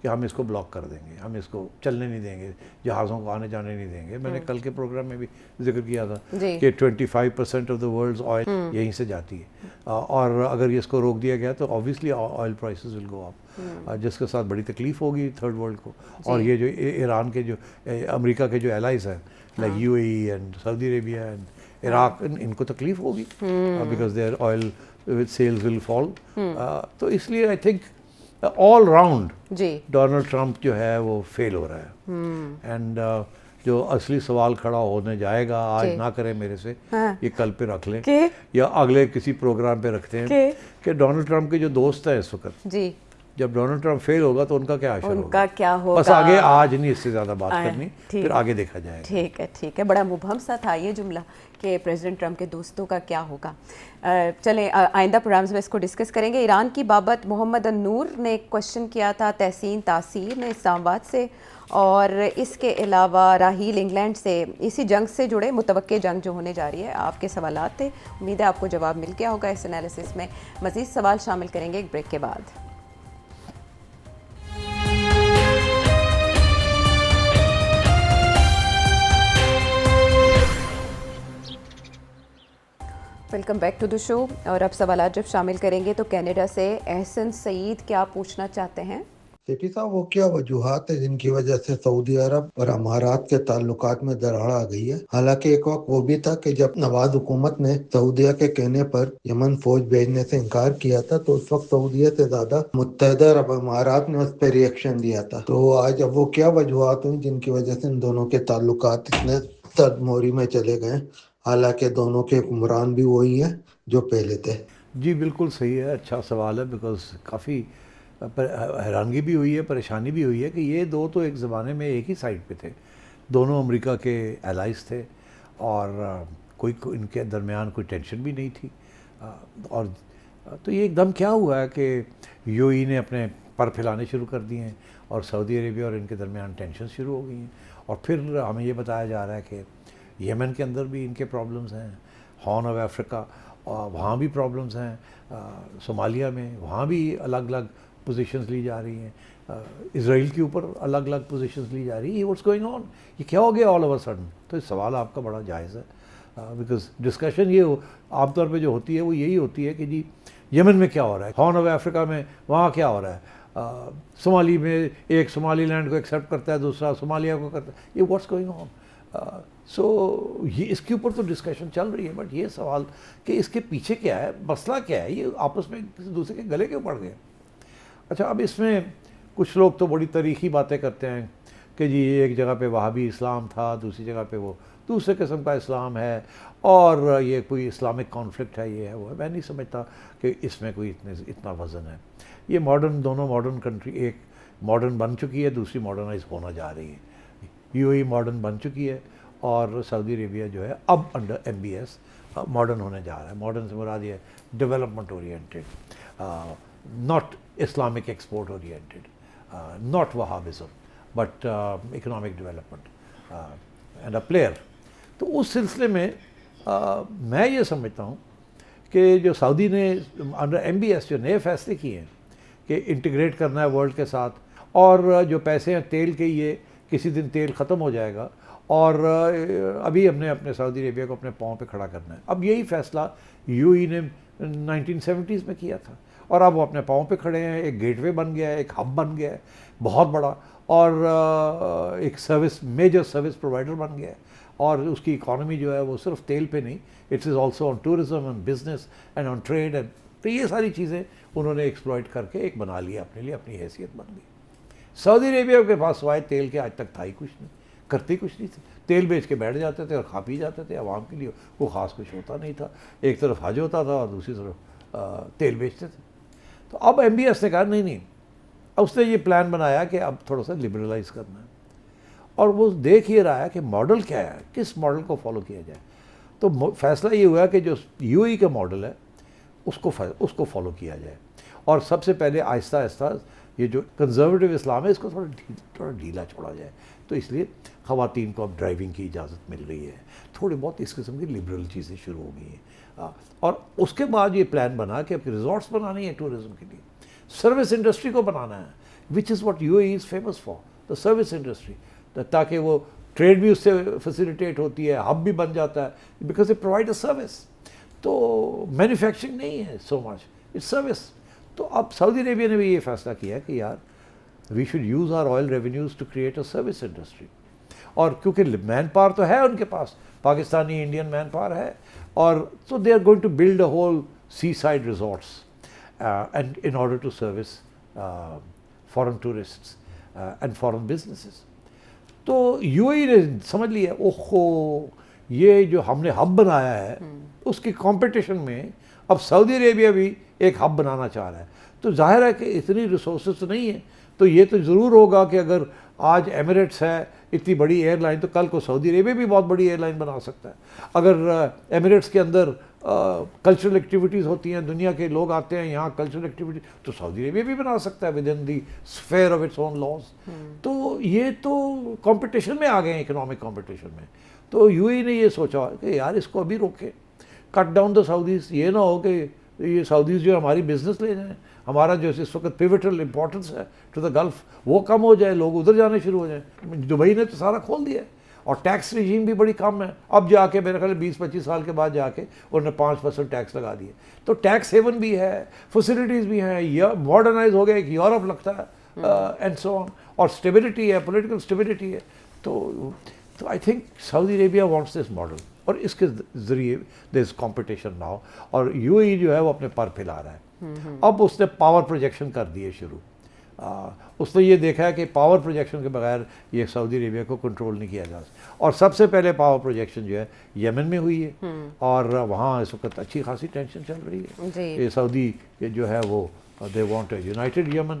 کہ ہم اس کو بلاک کر دیں گے, ہم اس کو چلنے نہیں دیں گے, جہازوں کو آنے جانے نہیں دیں گے. میں نے کل کے پروگرام میں بھی ذکر کیا تھا کہ 25% آف دا ورلڈز آئل یہیں سے جاتی ہے, اور اگر یہ اس کو روک دیا گیا تو آبویسلی آئل پرائسز ول گو اپ, جس کے ساتھ بڑی تکلیف ہوگی تھرڈ ورلڈ کو. اور یہ جو ایران کے جو امریکہ کے جو الائز ہیں like UAE and Saudi Arabia and Iraq, ان کو تکلیف ہوگی because their oil sales will fall. تو اس لیے I think all round Donald Trump جو ہے وہ فیل ہو رہا ہے. اینڈ جو اصلی سوال کھڑا ہونے جائے گا, آج نہ کریں میرے سے, یہ کل پہ رکھ لیں یا اگلے کسی پروگرام پہ رکھتے ہیں کہ ڈونلڈ ٹرمپ کے جو دوست ہیں اس وقت, جب ڈونلڈ ٹرمپ فیل ہوگا تو ان کا کیا حشر ہوگا. بس آگے آج نہیں اس سے زیادہ بات کرنی, پھر آگے دیکھا جائے گا. ٹھیک ہے. بڑا مبہم سا تھا یہ جملہ کہ پریزیڈنٹ ٹرمپ کے دوستوں کا کیا ہوگا. چلیں آئندہ پروگرامز میں اس کو ڈسکس کریں گے. ایران کی بابت محمد النور نے ایک کوشچن کیا تھا تحسین تاثیر نے اسلام آباد سے, اور اس کے علاوہ راہیل انگلینڈ سے اسی جنگ سے جڑے متوقع جنگ جو ہونے جا رہی ہے آپ کے سوالات تھے. امید ہے آپ کو جواب مل گیا ہوگا اس انالیسس میں. مزید سوال شامل کریں گے ایک بریک کے بعد. ویلکم بیک ٹو دی شو. اور اب سوالات جب شامل کریں گے تو کینیڈا سے احسن سعید کیا پوچھنا چاہتے ہیں؟ سیٹی صاحب, وہ کیا وجوہات ہیں جن کی وجہ سے سعودی عرب اور امارات کے تعلقات میں دراڑ آ گئی ہے؟ حالانکہ ایک وقت وہ بھی تھا کہ جب نواز حکومت نے سعودیہ کے کہنے پر یمن فوج بھیجنے سے انکار کیا تھا تو اس وقت سعودیہ سے زیادہ متحدہ عرب امارات نے اس پہ ری ایکشن دیا تھا. تو آج اب وہ کیا وجوہات ہوئی جن کی وجہ سے ان دونوں کے تعلقات اتنے سرد موری میں چلے گئے, حالانکہ دونوں کے حکمران بھی وہی ہیں جو پہلے تھے؟ جی بالکل صحیح ہے, اچھا سوال ہے, بیکاز کافی حیرانگی بھی ہوئی ہے, پریشانی بھی ہوئی ہے کہ یہ دو تو ایک زمانے میں ایک ہی سائڈ پہ تھے, دونوں امریکہ کے الائز تھے اور کوئی ان کے درمیان کوئی ٹینشن بھی نہیں تھی, اور تو یہ ایک دم کیا ہوا ہے کہ یو ای نے اپنے پر پھیلانے شروع کر دیے ہیں اور سعودی عربیہ اور ان کے درمیان ٹینشن شروع ہو گئی ہیں. اور پھر ہمیں یہ بتایا جا رہا ہے کہ یمن کے اندر بھی ان کے پرابلمز ہیں, ہارن آف افریقہ وہاں بھی پرابلمز ہیں, صومالیہ میں وہاں بھی الگ الگ پوزیشنز لی جا رہی ہیں, اسرائیل کے اوپر الگ الگ پوزیشنز لی جا رہی ہیں. واٹس گوئنگ آن, یہ کیا ہو گیا آل اوور سڈن؟ تو یہ سوال آپ کا بڑا جائز ہے, بیکاز ڈسکشن یہ عام طور پہ جو ہوتی ہے وہ یہی ہوتی ہے کہ جی یمن میں کیا ہو رہا ہے, ہارن آف افریقہ میں وہاں کیا ہو رہا ہے, صومالی میں ایک صومالی لینڈ کو ایکسیپٹ کرتا ہے, دوسرا صومالیہ کو کرتا ہے, یہ واٹس گوئنگ آن. سو یہ اس کے اوپر تو ڈسکشن چل رہی ہے, بٹ یہ سوال کہ اس کے پیچھے کیا ہے, مسئلہ کیا ہے, یہ آپس میں کسی دوسرے کے گلے کیوں پڑ گئے. اچھا, اب اس میں کچھ لوگ تو بڑی تاریخی باتیں کرتے ہیں کہ جی ایک جگہ پہ وہابی اسلام تھا, دوسری جگہ پہ وہ دوسرے قسم کا اسلام ہے, اور یہ کوئی اسلامک کانفلکٹ ہے, یہ ہے وہ ہے. میں نہیں سمجھتا کہ اس میں کوئی اتنا وزن ہے. یہ ماڈرن, دونوں ماڈرن کنٹری, ایک ماڈرن بن چکی ہے, دوسری ماڈرنائز ہونا جا رہی ہے. یو اے ماڈرن بن چکی ہے اور سعودی عربیہ جو ہے اب under M B S modern ہونے جا رہا ہے. ماڈرن سے مراد یہ development oriented, not Islamic export oriented, not Wahhabism, but economic development and a player. تو اس سلسلے میں میں یہ سمجھتا ہوں کہ جو سعودی نے انڈر ایم بی ایس جو نئے فیصلے کیے ہیں کہ انٹیگریٹ کرنا ہے ورلڈ کے ساتھ, اور جو پیسے ہیں تیل کے, یہ کسی دن تیل ختم ہو جائے گا, اور ابھی ہم نے اپنے سعودی عربیہ کو اپنے پاؤں پہ کھڑا کرنا ہے. اب یہی فیصلہ یو ای نے 1970s میں کیا تھا, اور اب وہ اپنے پاؤں پہ کھڑے ہیں, ایک گیٹ وے بن گیا ہے, ایک ہب بن گیا ہے بہت بڑا, اور ایک سروس, میجر سروس پرووائڈر بن گیا ہے, اور اس کی اکانومی جو ہے وہ صرف تیل پہ نہیں, it is also on tourism and business and on trade, and تو یہ ساری چیزیں انہوں نے ایکسپلائٹ کر کے ایک بنا لیا اپنے لیے, اپنی حیثیت بن گئی. سعودی عربیہ کے پاس سوائے تیل کے آج تک تھا ہی کچھ نہیں, کرتے کچھ نہیں تھے, تیل بیچ کے بیٹھ جاتے تھے اور کھا پی جاتے تھے. عوام کے لیے وہ خاص کچھ ہوتا نہیں تھا, ایک طرف حج ہوتا تھا اور دوسری طرف تیل بیچتے تھے. تو اب ایم بی ایس نے کہا نہیں, اب اس نے یہ پلان بنایا کہ اب تھوڑا سا لبرلائز کرنا ہے, اور وہ دیکھ یہ رہا ہے کہ ماڈل کیا ہے, کس ماڈل کو فالو کیا جائے. تو فیصلہ یہ ہوا کہ جو یو ای کا ماڈل ہے اس کو فالو کیا جائے, اور سب سے پہلے آہستہ آہستہ یہ جو کنزرویٹو اسلام ہے اس کو تھوڑا ڈھیلا چھوڑا جائے. تو اس لیے خواتین کو اب ڈرائیونگ کی اجازت مل رہی ہے, تھوڑی بہت اس قسم کی لبرل چیزیں شروع ہو گئی ہیں. اور اس کے بعد یہ پلان بنا کہ اب ریزورٹس بنانے ہیں ٹورزم کے لیے, سروس انڈسٹری کو بنانا ہے, which is what U A is famous for, the service industry, تاکہ وہ ٹریڈ بھی اس سے فیسیلیٹیٹ ہوتی ہے, ہب بھی بن جاتا ہے, because a provide a service. تو مینوفیکچرنگ نہیں ہے سو مچ, اٹس سروس. تو اب سعودی عربیہ نے بھی یہ فیصلہ کیا کہ یار we should use our oil revenues to create a service industry. اور کیونکہ مین پاور تو ہے ان کے پاس, پاکستانی انڈین مین پاور ہے, اور so they are going to build a whole seaside resorts and in order to service foreign tourists and foreign businesses. تو یو اے نے سمجھ لیا اوہو یہ جو ہم نے ہب بنایا ہے اس کی کمپٹیشن میں اب سعودی عربیہ بھی ایک ہب بنانا چاہ رہا ہے. تو ظاہر ہے کہ اتنی ریسورسز نہیں ہیں, تو یہ تو ضرور ہوگا کہ اگر آج ایمریٹس ہے اتنی بڑی ایئر لائن, تو کل کو سعودی عربیہ بھی بہت بڑی ایئر لائن بنا سکتا ہے. اگر ایمریٹس کے اندر کلچرل ایکٹیویٹیز ہوتی ہیں, دنیا کے لوگ آتے ہیں یہاں کلچرل ایکٹیویٹی, تو سعودی عربیہ بھی بنا سکتا ہے with in the sphere of its own laws. تو یہ تو کمپٹیشن میں آ گئے ہیں, اکنامک کمپٹیشن میں. تو یو اے نے یہ سوچا کہ یار اس کو ابھی روکے, کٹ ڈاؤن دا سعودیز. یہ نہ ہو کہ یہ سعودیز جو ہماری بزنس لے جائیں, ہمارا جو اس وقت پیوٹل امپورٹنس ہے ٹو دا گلف وہ کم ہو جائے, لوگ ادھر جانے شروع ہو جائیں. دبئی نے تو سارا کھول دیا ہے, اور ٹیکس ریجیم بھی بڑی کم ہے. اب جا کے میرے خیال 20-25 سال کے بعد جا کے انہوں نے 5% ٹیکس لگا دیے. تو ٹیکس ہیون بھی ہے, فیسلٹیز بھی ہیں, یہ ماڈرنائز ہو گیا, ایک یورپ لگتا ہے اینڈ سو آن, اور اسٹیبلٹی ہے, پولیٹیکل اسٹیبلٹی ہے. تو I think Saudi Arabia wants this model, اور اس کے ذریعے دیر از کمپٹیشن ناؤ, اور یو اے جو ہے وہ اپنے پر پھیلا رہا ہے. اب اس نے پاور پروجیکشن کر دیے شروع. اس نے یہ دیکھا ہے کہ پاور پروجیکشن کے بغیر یہ سعودی عربیہ کو کنٹرول نہیں کیا جا سکتا. اور سب سے پہلے پاور پروجیکشن جو ہے یمن میں ہوئی ہے, اور وہاں اس وقت اچھی خاصی ٹینشن چل رہی ہے. یہ سعودی جو ہے وہ they want a United Yemen,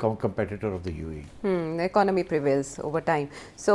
competitor of the UAE. Economy prevails over time. So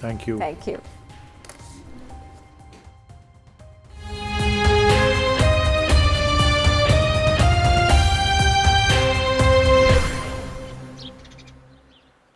Thank you. Thank you.